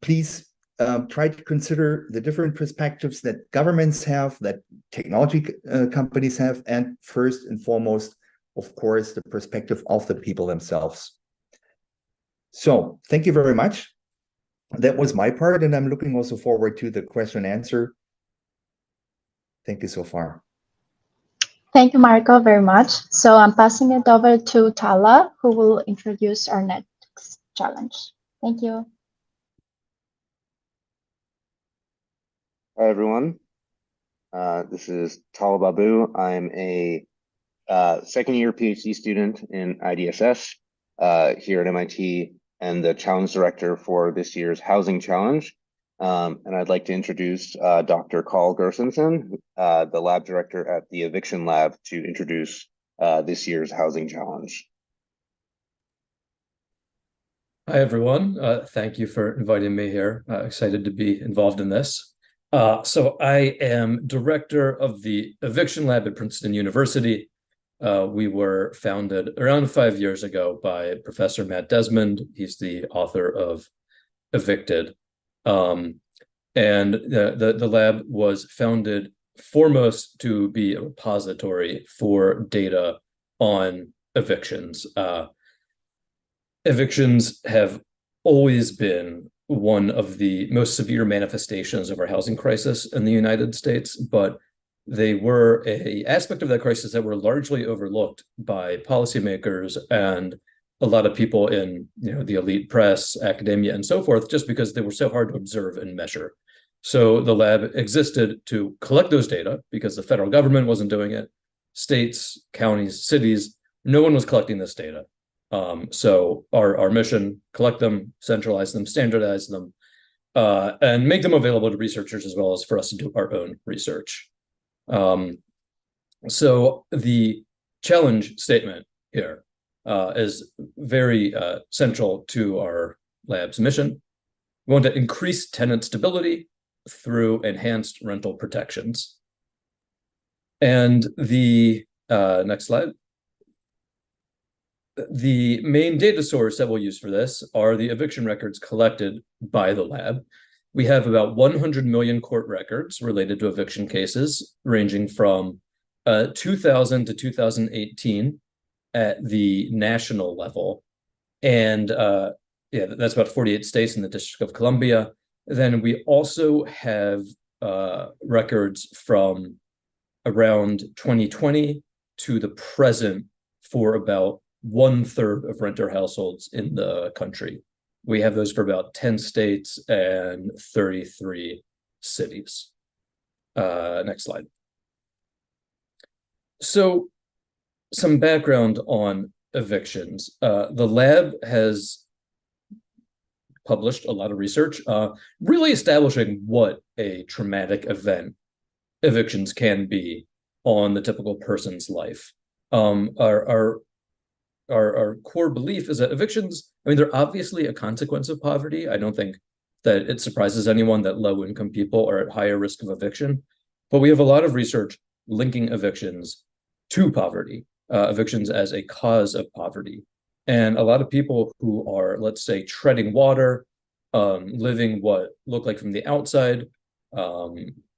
please try to consider the different perspectives that governments have, that technology companies have, and first and foremost, of course, the perspective of the people themselves. So thank you very much. That was my part, and I'm looking also forward to the question and answer. Thank you so far. Thank you, Marco, very much. So I'm passing it over to Tala, who will introduce our next challenge. Thank you. Hi, everyone. This is Tala Babu. I'm a second-year PhD student in IDSS here at MIT, and the challenge director for this year's Housing Challenge. And I'd like to introduce Dr. Carl Gersensen, the lab director at the Eviction Lab, to introduce this year's Housing Challenge. Hi, everyone. Thank you for inviting me here. Excited to be involved in this. So I am director of the Eviction Lab at Princeton University. We were founded around 5 years ago by Professor Matt Desmond. He's the author of Evicted. And the lab was founded foremost to be a repository for data on evictions. Evictions have always been one of the most severe manifestations of our housing crisis in the United States, but they were an aspect of that crisis that were largely overlooked by policymakers and a lot of people in the elite press, academia, and so forth, just because they were so hard to observe and measure. So the lab existed to collect those data because the federal government wasn't doing it. States, counties, cities, no one was collecting this data. So our mission, collect them, centralize them, standardize them, and make them available to researchers as well as for us to do our own research. So the challenge statement here is very central to our lab's mission. We want to increase tenant stability through enhanced rental protections. And the next slide. The main data source that we'll use for this are the eviction records collected by the lab. We have about 100 million court records related to eviction cases, ranging from 2000 to 2018 at the national level. And that's about 48 states in the District of Columbia. Then we also have records from around 2020 to the present for about 1/3 of renter households in the country. We have those for about 10 states and 33 cities. Next slide. So some background on evictions. The lab has published a lot of research, really establishing what a traumatic event evictions can be on the typical person's life. Our core belief is that evictions, I mean, they're obviously a consequence of poverty. I don't think that it surprises anyone that low-income people are at higher risk of eviction, but we have a lot of research linking evictions to poverty, evictions as a cause of poverty. And a lot of people who are, let's say, treading water, living what look like from the outside,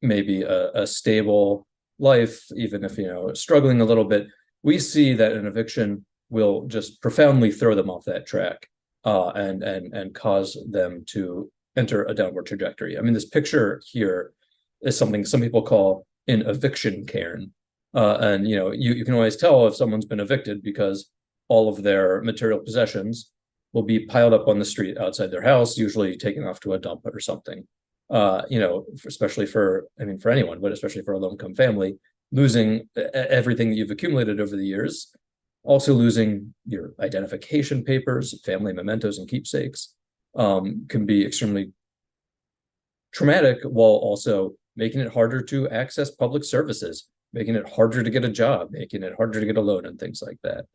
maybe a stable life, even if, struggling a little bit, we see that an eviction will just profoundly throw them off that track, and cause them to enter a downward trajectory. I mean, this picture here is something some people call an eviction cairn. And you can always tell if someone's been evicted because all of their material possessions will be piled up on the street outside their house, usually taken off to a dump or something. Especially for anyone, but especially for a low-income family, losing everything that you've accumulated over the years, also losing your identification papers, family mementos, and keepsakes, can be extremely traumatic, while also making it harder to access public services, making it harder to get a job, making it harder to get a loan, and things like that.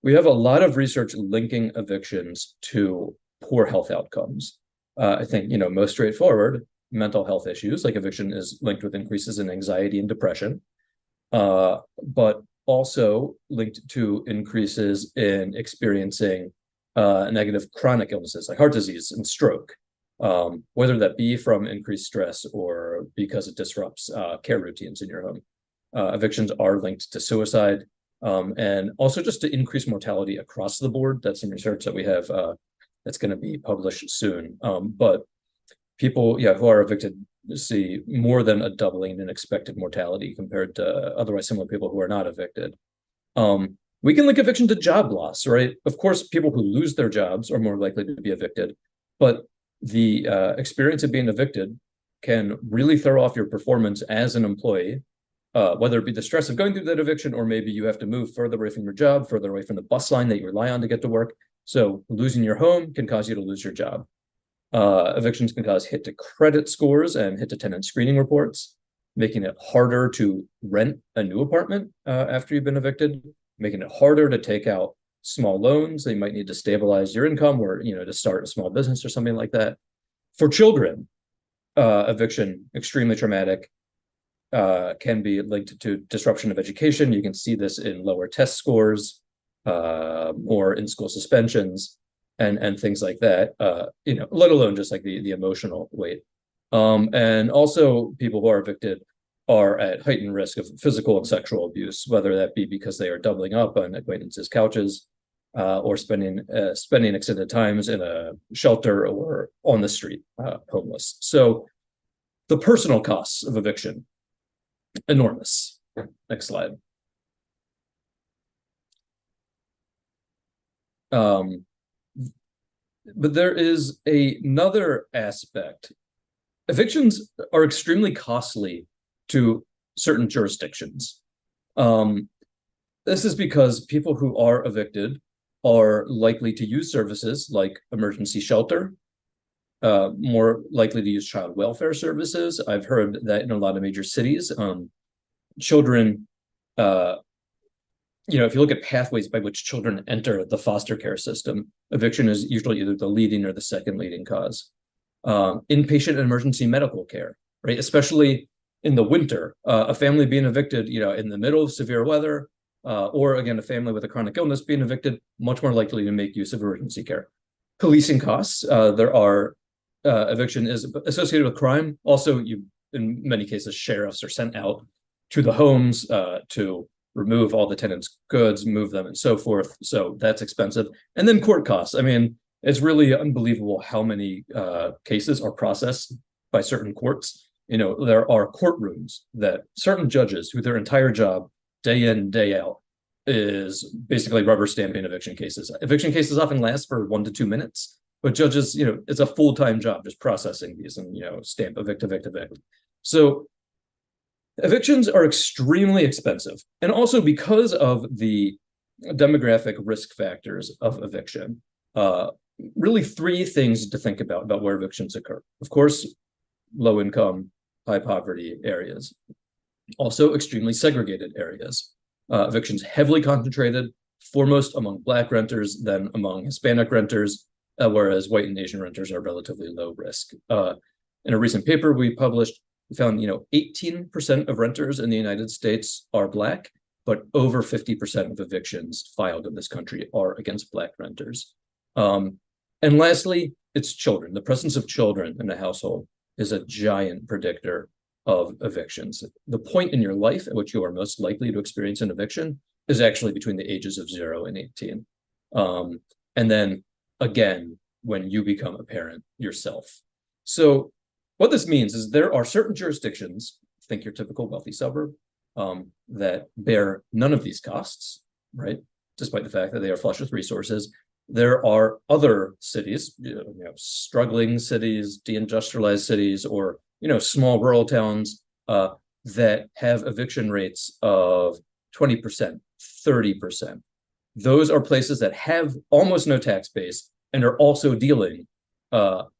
We have a lot of research linking evictions to poor health outcomes. I think, most straightforward, mental health issues, like eviction is linked with increases in anxiety and depression, but also linked to increases in experiencing negative chronic illnesses like heart disease and stroke, whether that be from increased stress or because it disrupts care routines in your home. Evictions are linked to suicide, and also just to increase mortality across the board. That's some research that we have that's going to be published soon. But people, who are evicted see more than a doubling in expected mortality compared to otherwise similar people who are not evicted. We can link eviction to job loss, right? Of course, people who lose their jobs are more likely to be evicted, but the experience of being evicted can really throw off your performance as an employee, whether it be the stress of going through that eviction, or maybe you have to move further away from your job, further away from the bus line that you rely on to get to work. So losing your home can cause you to lose your job. Evictions can cause hit to credit scores and hit to tenant screening reports, making it harder to rent a new apartment after you've been evicted, making it harder to take out small loans that you might need to stabilize your income, or to start a small business or something like that. For children, eviction, extremely traumatic, can be linked to disruption of education. You can see this in lower test scores, or in school suspensions, and things like that, let alone just like the emotional weight. And also people who are evicted are at heightened risk of physical and sexual abuse, whether that be because they are doubling up on acquaintances' couches, or spending extended times in a shelter or on the street, homeless. So the personal costs of eviction, enormous. Next slide. But there is another aspect. Evictions are extremely costly to certain jurisdictions. This is because people who are evicted are likely to use services like emergency shelter, more likely to use child welfare services. I've heard that in a lot of major cities, children, if you look at pathways by which children enter the foster care system, eviction is usually either the leading or the second leading cause. Inpatient and emergency medical care, right? Especially in the winter, a family being evicted, in the middle of severe weather, or again, a family with a chronic illness being evicted, much more likely to make use of emergency care. Policing costs, eviction is associated with crime. Also, in many cases, sheriffs are sent out to the homes to remove all the tenants' goods, move them, and so forth. So that's expensive. And then court costs. I mean, it's really unbelievable how many cases are processed by certain courts. There are courtrooms that certain judges, who their entire job, day in, day out, is basically rubber stamping eviction cases. Eviction cases often last for 1 to 2 minutes, but judges, it's a full-time job just processing these and, stamp, evict, evict, evict. So evictions are extremely expensive. And also because of the demographic risk factors of eviction. Really three things to think about where evictions occur. Of course, low income, high poverty areas. Also extremely segregated areas. Evictions heavily concentrated, foremost among Black renters, then among Hispanic renters, whereas white and Asian renters are relatively low risk. In a recent paper we published, we found 18% of renters in the United States are Black, but over 50% of evictions filed in this country are against Black renters. And lastly, it's children. The presence of children in a household is a giant predictor of evictions. The point in your life at which you are most likely to experience an eviction is actually between the ages of 0 and 18. And then again, when you become a parent yourself. So what this means is there are certain jurisdictions, think your typical wealthy suburb, that bear none of these costs, right? Despite the fact that they are flush with resources. There are other cities, struggling cities, deindustrialized cities, or small rural towns that have eviction rates of 20%, 30%. Those are places that have almost no tax base and are also dealing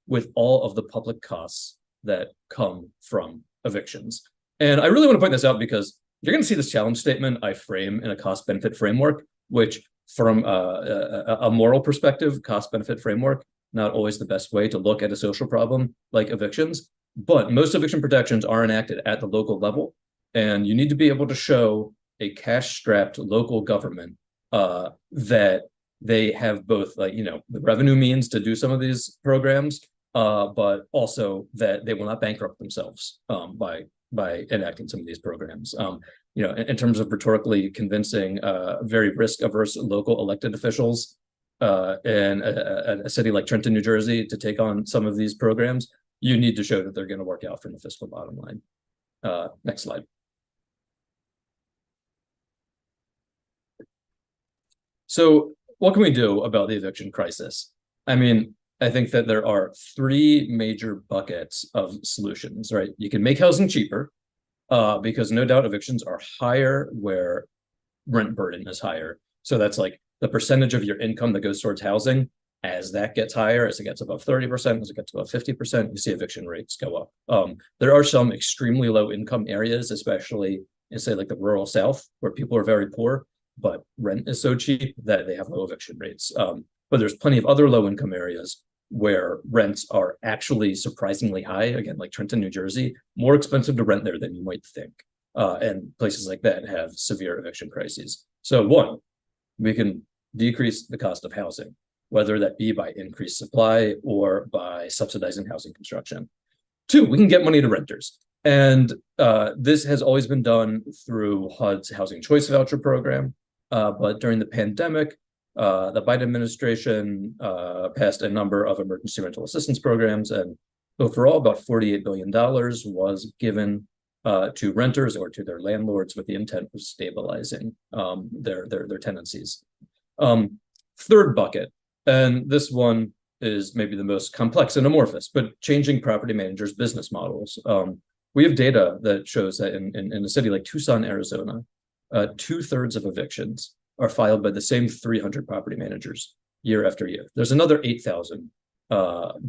with all of the public costs that come from evictions. And I really want to point this out because you're going to see this challenge statement I frame in a cost-benefit framework, which from a moral perspective, cost-benefit framework, not always the best way to look at a social problem like evictions. But most eviction protections are enacted at the local level, and you need to be able to show a cash-strapped local government that they have both, the revenue means to do some of these programs, but also that they will not bankrupt themselves by enacting some of these programs. In terms of rhetorically convincing very risk-averse local elected officials in a city like Trenton, New Jersey, to take on some of these programs, you need to show that they're going to work out from the fiscal bottom line. Next slide. So what can we do about the eviction crisis? I mean, I think that there are three major buckets of solutions, right? You can make housing cheaper, because no doubt evictions are higher where rent burden is higher. So that's like the percentage of your income that goes towards housing. As that gets higher, as it gets above 30%, as it gets above 50%, you see eviction rates go up. There are some extremely low income areas, especially in, say, like the rural South, where people are very poor, but rent is so cheap that they have low eviction rates. But there's plenty of other low income areas where rents are actually surprisingly high, again, like Trenton, New Jersey, more expensive to rent there than you might think. And places like that have severe eviction crises. So one, we can decrease the cost of housing, whether that be by increased supply or by subsidizing housing construction. Two, we can get money to renters. And this has always been done through HUD's Housing Choice Voucher program. But during the pandemic, the Biden administration passed a number of emergency rental assistance programs, and overall about $48 billion was given to renters or to their landlords with the intent of stabilizing their tenancies. Third bucket, and this one is maybe the most complex and amorphous, but changing property managers' business models. We have data that shows that in a city like Tucson, Arizona, 2/3 of evictions are filed by the same 300 property managers year after year. There's another 8,000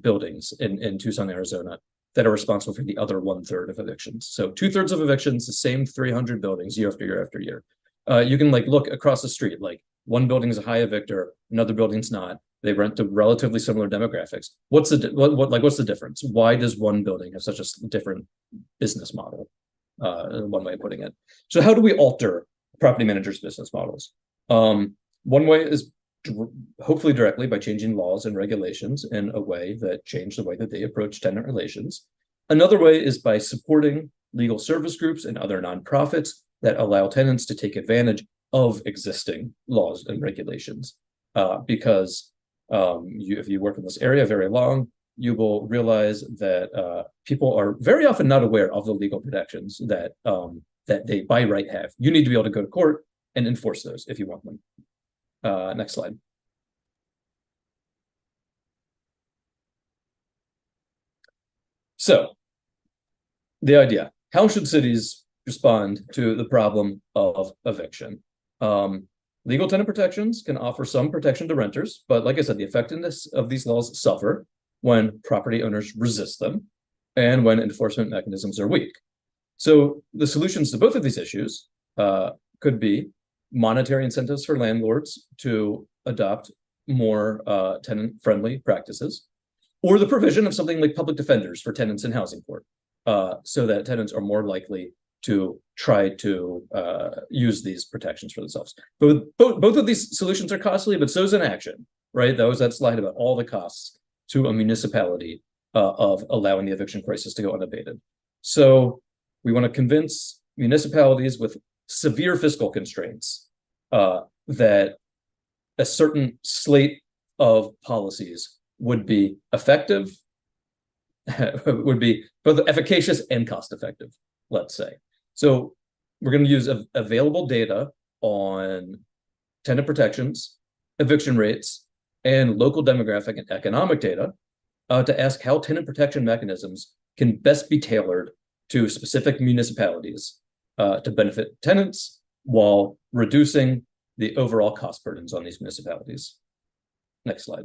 buildings in Tucson, Arizona that are responsible for the other 1/3 of evictions. So 2/3 of evictions, the same 300 buildings year after year after year. You can look across the street, like one building is a high evictor, another building's not. They rent to relatively similar demographics. What's the difference? Why does one building have such a different business model? One way of putting it. So how do we alter property managers' business models? One way is hopefully directly by changing laws and regulations in a way that change the way that they approach tenant relations. Another way is by supporting legal service groups and other nonprofits that allow tenants to take advantage of existing laws and regulations. Because if you work in this area very long, you will realize that people are very often not aware of the legal protections that they by right have. You need to be able to go to court and enforce those if you want them. Next slide. So the idea, how should cities respond to the problem of eviction? Legal tenant protections can offer some protection to renters, but like I said, the effectiveness of these laws suffer when property owners resist them and when enforcement mechanisms are weak. So the solutions to both of these issues could be monetary incentives for landlords to adopt more tenant-friendly practices, or the provision of something like public defenders for tenants in housing court, so that tenants are more likely to try to use these protections for themselves. But both of these solutions are costly, but so is inaction, right? That was that slide about all the costs to a municipality of allowing the eviction crisis to go unabated. So we want to convince municipalities with severe fiscal constraints that a certain slate of policies would be effective, would be both efficacious and cost effective, let's say. So we're going to use available data on tenant protections, eviction rates, and local demographic and economic data to ask how tenant protection mechanisms can best be tailored to specific municipalities to benefit tenants while reducing the overall cost burdens on these municipalities. Next slide.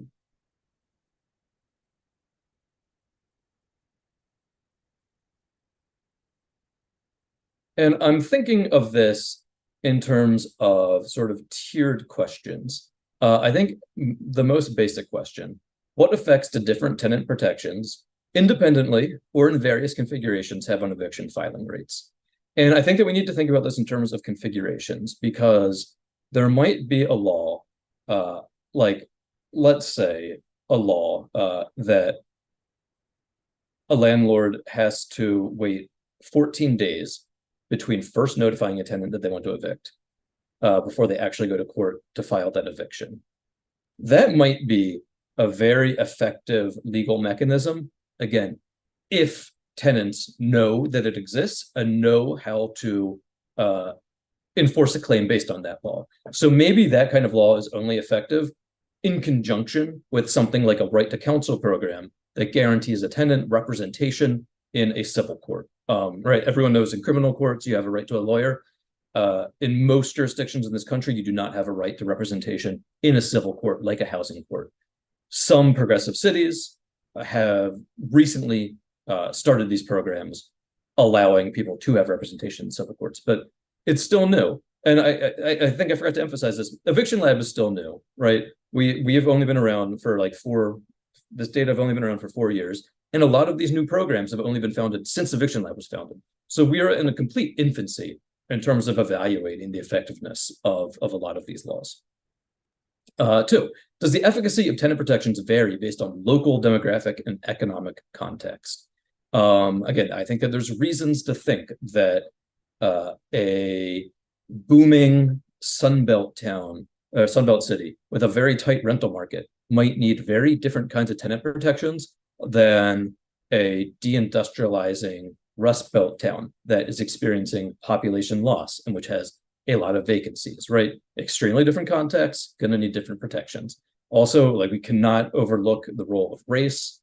And I'm thinking of this in terms of sort of tiered questions. I think the most basic question, what effects do different tenant protections independently or in various configurations have on eviction filing rates? And I think that we need to think about this in terms of configurations, because there might be a law, like let's say a law that a landlord has to wait 14 days between first notifying a tenant that they want to evict before they actually go to court to file that eviction. That might be a very effective legal mechanism, again, if tenants know that it exists and know how to enforce a claim based on that law. So maybe that kind of law is only effective in conjunction with something like a right to counsel program that guarantees a tenant representation in a civil court. Right, everyone knows in criminal courts you have a right to a lawyer. In most jurisdictions in this country, you do not have a right to representation in a civil court like a housing court. Some progressive cities have recently started these programs allowing people to have representation in civil courts, but it's still new. And I think I forgot to emphasize this. Eviction Lab is still new, right? We have only been around for like this data have only been around for 4 years. And a lot of these new programs have only been founded since Eviction Lab was founded. So we are in a complete infancy in terms of evaluating the effectiveness of a lot of these laws. 2, does the efficacy of tenant protections vary based on local demographic and economic context? Again, I think that there's reasons to think that a booming Sunbelt town, or Sunbelt city with a very tight rental market might need very different kinds of tenant protections than a deindustrializing Rust Belt town that is experiencing population loss and which has a lot of vacancies, right? Extremely different contexts, gonna need different protections. Also, like we cannot overlook the role of race.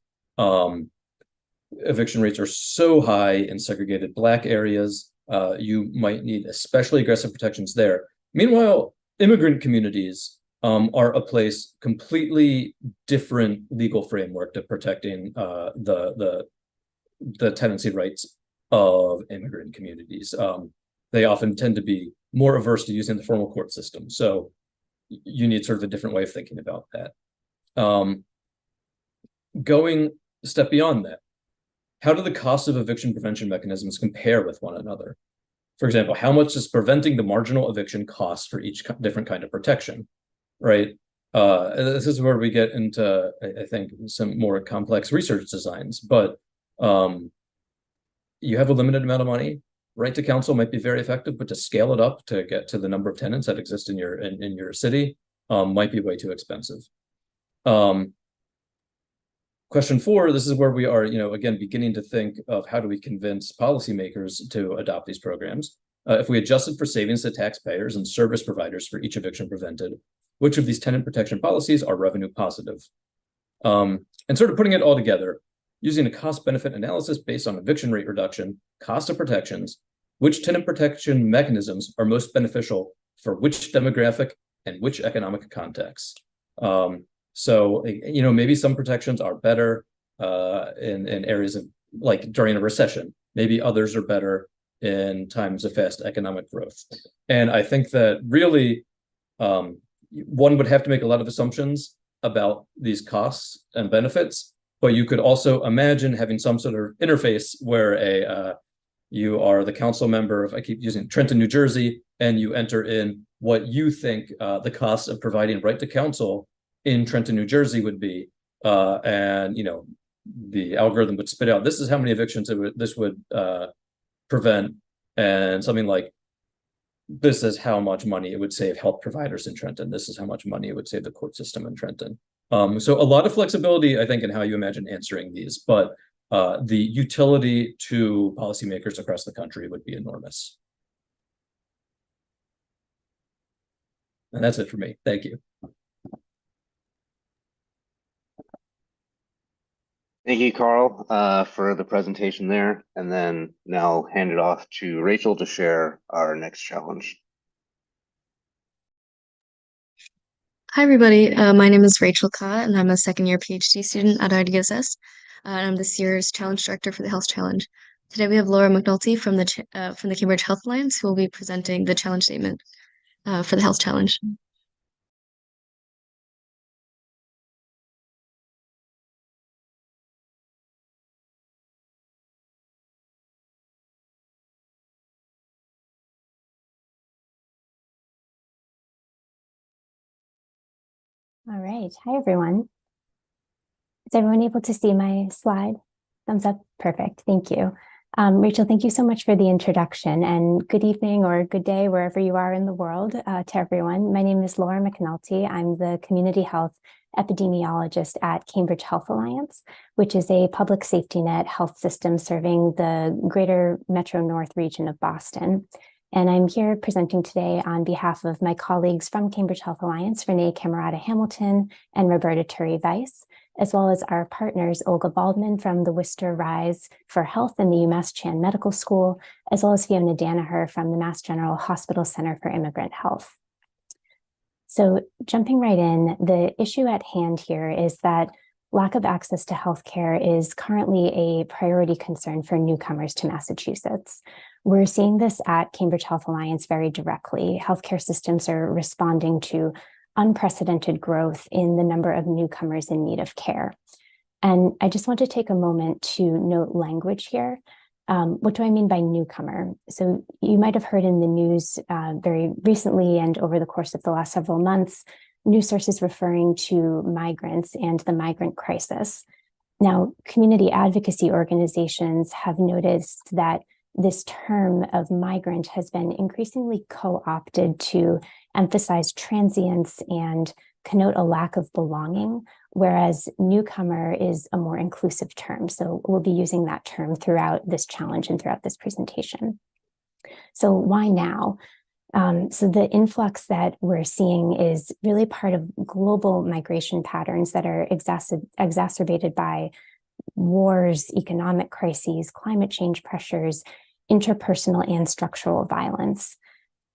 Eviction rates are so high in segregated Black areas, you might need especially aggressive protections there. Meanwhile, immigrant communities are a place completely different legal framework to protecting the tenancy rights of immigrant communities. They often tend to be more averse to using the formal court system. So you need sort of a different way of thinking about that. Going a step beyond that, how do the costs of eviction prevention mechanisms compare with one another? For example, how much does preventing the marginal eviction cost for each different kind of protection? Right. This is where we get into, I think, some more complex research designs, but you have a limited amount of money. Right to counsel might be very effective, but to scale it up to get to the number of tenants that exist in your city might be way too expensive. Question 4, this is where we are, again, beginning to think of how do we convince policymakers to adopt these programs. If we adjusted for savings to taxpayers and service providers for each eviction prevented, which of these tenant protection policies are revenue positive? And sort of putting it all together, using a cost-benefit analysis based on eviction rate reduction, cost of protections, which tenant protection mechanisms are most beneficial for which demographic and which economic contexts. So, maybe some protections are better in areas of like during a recession. Maybe others are better in times of fast economic growth. And I think that really one would have to make a lot of assumptions about these costs and benefits, but you could also imagine having some sort of interface where you are the council member of, I keep using Trenton, New Jersey, and you enter in what you think the cost of providing right to counsel in Trenton, New Jersey would be. And the algorithm would spit out, this is how many evictions this would prevent, and something like, this is how much money it would save health providers in Trenton. This is how much money it would save the court system in Trenton. So a lot of flexibility, I think, in how you imagine answering these, but the utility to policymakers across the country would be enormous. And that's it for me. Thank you. Thank you, Carl, for the presentation there. And then now I'll hand it off to Rachel to share our next challenge. Hi, everybody. My name is Rachel Ka, and I'm a second-year PhD student at IDSS. I'm this year's challenge director for the Health Challenge. Today, we have Laura McNulty from the Cambridge Health Alliance, who will be presenting the challenge statement for the Health Challenge. All right. Hi, everyone. Is everyone able to see my slide? Thumbs up. Perfect. Thank you. Rachel, thank you so much for the introduction, and good evening or good day wherever you are in the world to everyone. My name is Laura McNulty. I'm the community health epidemiologist at Cambridge Health Alliance, which is a public safety net health system serving the greater Metro North region of Boston. And I'm here presenting today on behalf of my colleagues from Cambridge Health Alliance, Renee Camerata Hamilton and Roberta Turi-Weiss, as well as our partners, Olga Baldwin from the Worcester Rise for Health and the UMass Chan Medical School, as well as Fiona Danaher from the Mass General Hospital Center for Immigrant Health. So jumping right in, the issue at hand here is that lack of access to healthcare is currently a priority concern for newcomers to Massachusetts. We're seeing this at Cambridge Health Alliance very directly. Healthcare systems are responding to unprecedented growth in the number of newcomers in need of care. And I just want to take a moment to note language here. What do I mean by newcomer? So you might have heard in the news very recently and over the course of the last several months, news sources referring to migrants and the migrant crisis. Now, community advocacy organizations have noticed that this term of migrant has been increasingly co-opted to emphasize transience and connote a lack of belonging, whereas newcomer is a more inclusive term. So we'll be using that term throughout this challenge and throughout this presentation. So why now? So the influx that we're seeing is really part of global migration patterns that are exacerbated by wars, economic crises, climate change pressures, interpersonal and structural violence.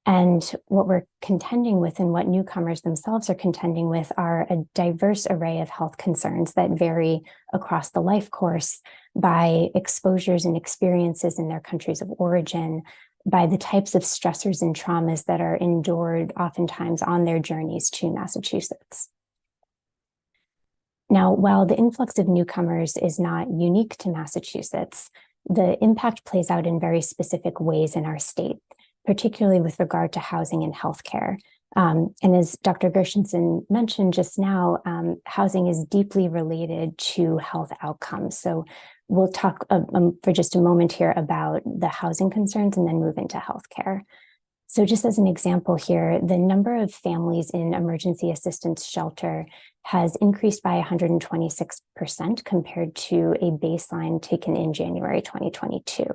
And what we're contending with and what newcomers themselves are contending with are a diverse array of health concerns that vary across the life course by exposures and experiences in their countries of origin, by the types of stressors and traumas that are endured oftentimes on their journeys to Massachusetts. Now, while the influx of newcomers is not unique to Massachusetts, the impact plays out in very specific ways in our state, particularly with regard to housing and healthcare. And as Dr. Gershenson mentioned just now, housing is deeply related to health outcomes. So we'll talk for just a moment here about the housing concerns and then move into healthcare. So just as an example here, the number of families in emergency assistance shelter has increased by 126% compared to a baseline taken in January 2022.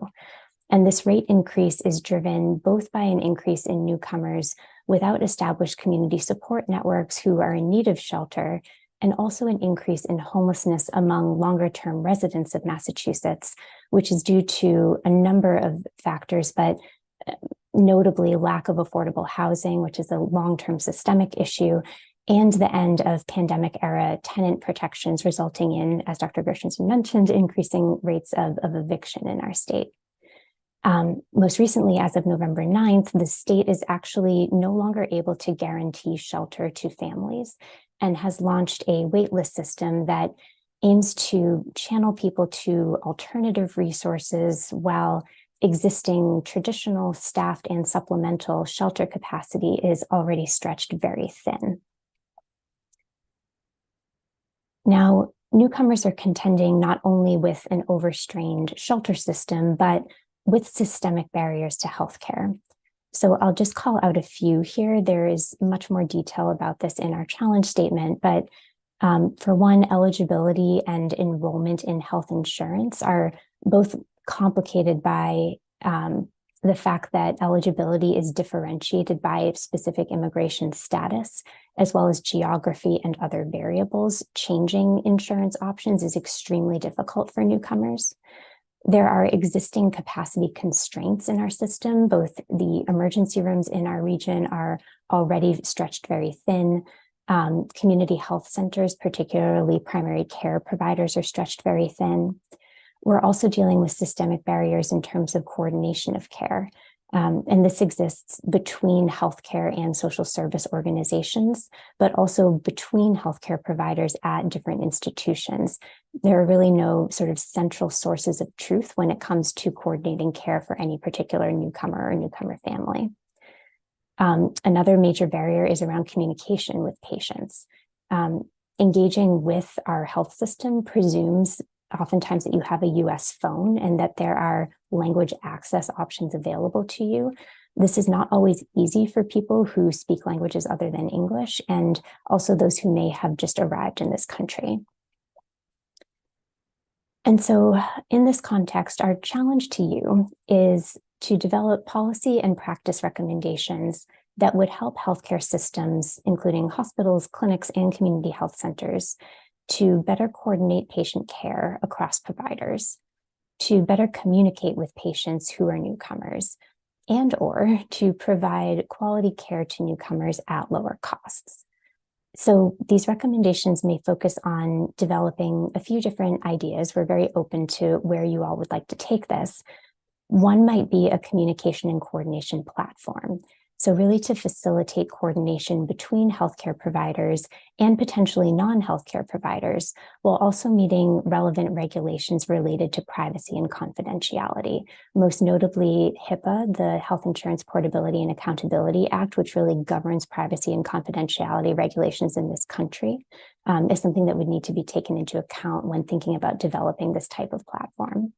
And this rate increase is driven both by an increase in newcomers without established community support networks who are in need of shelter, and also an increase in homelessness among longer-term residents of Massachusetts, which is due to a number of factors, but notably lack of affordable housing, which is a long-term systemic issue, and the end of pandemic-era tenant protections resulting in, as Dr. Gershenson mentioned, increasing rates of eviction in our state. Most recently, as of November 9th, the state is actually no longer able to guarantee shelter to families and has launched a waitlist system that aims to channel people to alternative resources while existing traditional staffed and supplemental shelter capacity is already stretched very thin. Now, newcomers are contending not only with an overstrained shelter system, but with systemic barriers to healthcare. So I'll just call out a few here. There is much more detail about this in our challenge statement, but for one, eligibility and enrollment in health insurance are both complicated by the fact that eligibility is differentiated by specific immigration status, as well as geography and other variables. Changing insurance options is extremely difficult for newcomers. There are existing capacity constraints in our system. Both the emergency rooms in our region are already stretched very thin. Community health centers, particularly primary care providers, are stretched very thin. We're also dealing with systemic barriers in terms of coordination of care. And this exists between healthcare and social service organizations, but also between healthcare providers at different institutions. There are really no sort of central sources of truth when it comes to coordinating care for any particular newcomer or newcomer family. Another major barrier is around communication with patients. Engaging with our health system presumes oftentimes that you have a US phone and that there are language access options available to you. This is not always easy for people who speak languages other than English, and also those who may have just arrived in this country. And so in this context, our challenge to you is to develop policy and practice recommendations that would help healthcare systems, including hospitals, clinics, and community health centers, to better coordinate patient care across providers, to better communicate with patients who are newcomers, and or to provide quality care to newcomers at lower costs. So these recommendations may focus on developing a few different ideas. We're very open to where you all would like to take this. One might be a communication and coordination platform. So really to facilitate coordination between healthcare providers and potentially non-healthcare providers, while also meeting relevant regulations related to privacy and confidentiality. Most notably HIPAA, the Health Insurance Portability and Accountability Act, which really governs privacy and confidentiality regulations in this country, is something that would need to be taken into account when thinking about developing this type of platform.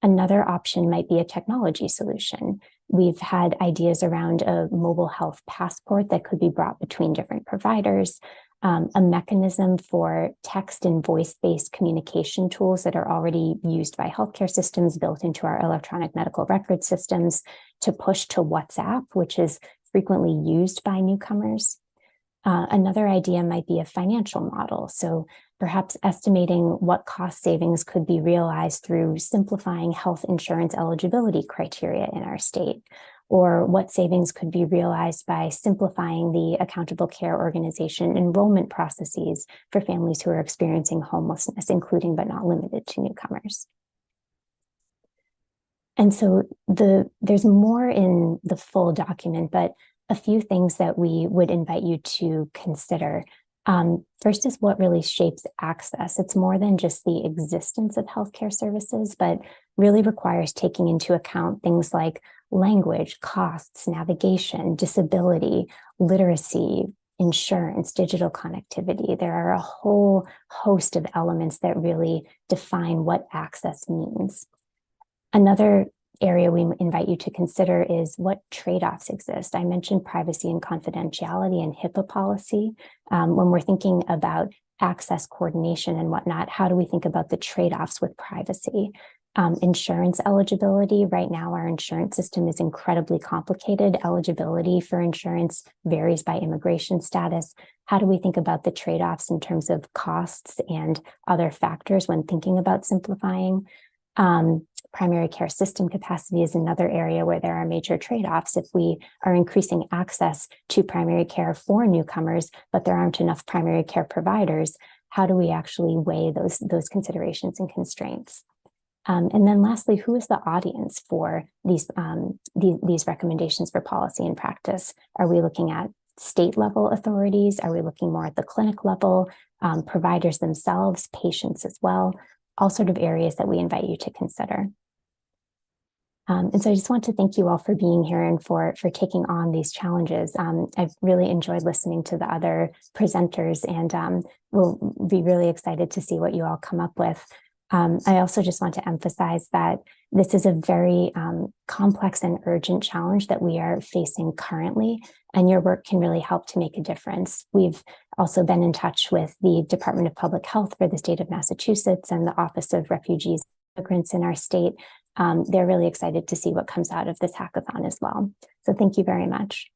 Another option might be a technology solution. We've had ideas around a mobile health passport that could be brought between different providers, a mechanism for text and voice-based communication tools that are already used by healthcare systems built into our electronic medical record systems to push to WhatsApp, which is frequently used by newcomers. Another idea might be a financial model. So perhaps estimating what cost savings could be realized through simplifying health insurance eligibility criteria in our state, or what savings could be realized by simplifying the accountable care organization enrollment processes for families who are experiencing homelessness, including but not limited to newcomers. And so there's more in the full document, but a few things that we would invite you to consider. First is what really shapes access. It's more than just the existence of healthcare services, but really requires taking into account things like language, costs, navigation, disability, literacy, insurance, digital connectivity. There are a whole host of elements that really define what access means. Another area we invite you to consider is what trade-offs exist. I mentioned privacy and confidentiality and HIPAA policy. When we're thinking about access coordination and whatnot, how do we think about the trade-offs with privacy? Insurance eligibility. Right now, our insurance system is incredibly complicated. Eligibility for insurance varies by immigration status. How do we think about the trade-offs in terms of costs and other factors when thinking about simplifying? Primary care system capacity is another area where there are major trade-offs. If we are increasing access to primary care for newcomers, but there aren't enough primary care providers, how do we actually weigh those considerations and constraints? And then lastly, who is the audience for these recommendations for policy and practice? Are we looking at state level authorities? Are we looking more at the clinic level, providers themselves, patients as well? All sort of areas that we invite you to consider. And so I just want to thank you all for being here and for taking on these challenges. I've really enjoyed listening to the other presenters, and we'll be really excited to see what you all come up with. I also just want to emphasize that this is a very complex and urgent challenge that we are facing currently, and your work can really help to make a difference. We've also been in touch with the Department of Public Health for the state of Massachusetts and the Office of Refugees and Immigrants in our state. They're really excited to see what comes out of this hackathon as well. So thank you very much.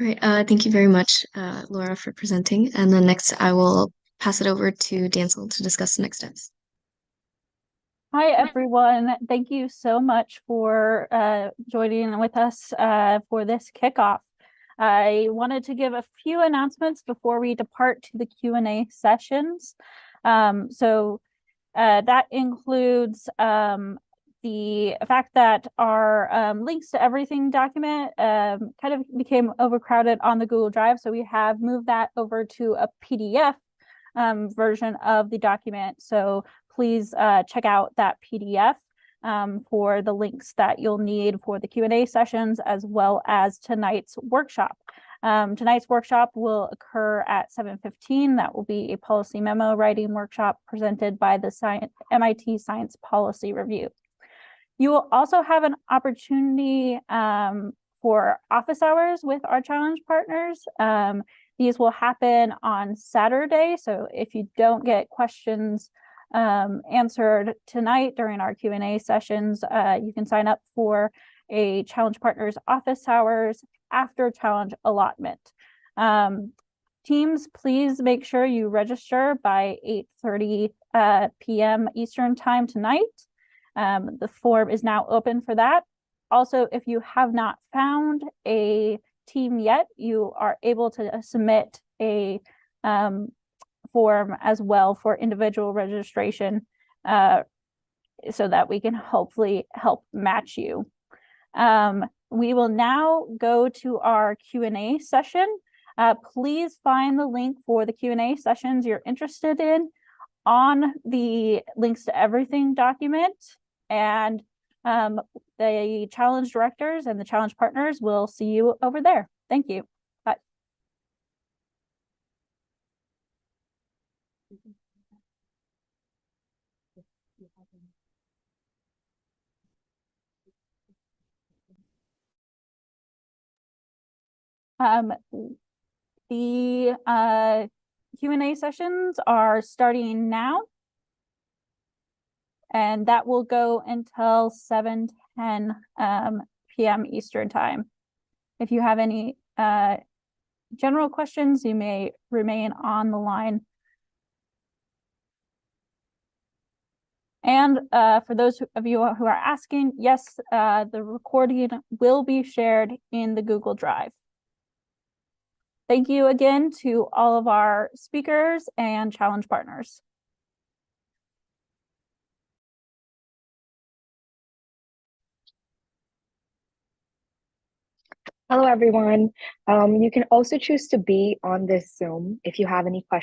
All right, thank you very much, Laura, for presenting. And then next, I will pass it over to Dancel to discuss the next steps. Hi, everyone. Thank you so much for joining with us for this kickoff. I wanted to give a few announcements before we depart to the Q&A sessions. That includes the fact that our links to everything document kind of became overcrowded on the Google Drive. So we have moved that over to a PDF version of the document. So please check out that PDF for the links that you'll need for the Q&A sessions, as well as tonight's workshop. Tonight's workshop will occur at 7:15. That will be a policy memo writing workshop presented by the MIT Science Policy Review. You will also have an opportunity for office hours with our challenge partners. These will happen on Saturday. So if you don't get questions answered tonight during our Q&A sessions, you can sign up for a challenge partners office hours after challenge allotment. Teams, please make sure you register by 8:30 p.m. Eastern time tonight. The form is now open for that. Also, if you have not found a team yet, you are able to submit a form as well for individual registration so that we can hopefully help match you. We will now go to our Q&A session. Please find the link for the Q&A sessions you're interested in on the links to everything document, and the challenge directors and the challenge partners will see you over there. Thank you. Bye. The Q&A sessions are starting now, and that will go until 7:10 p.m. Eastern time. If you have any general questions, you may remain on the line. And for those of you who are asking, yes, the recording will be shared in the Google Drive. Thank you again to all of our speakers and challenge partners. Hello, everyone. You can also choose to be on this Zoom if you have any questions.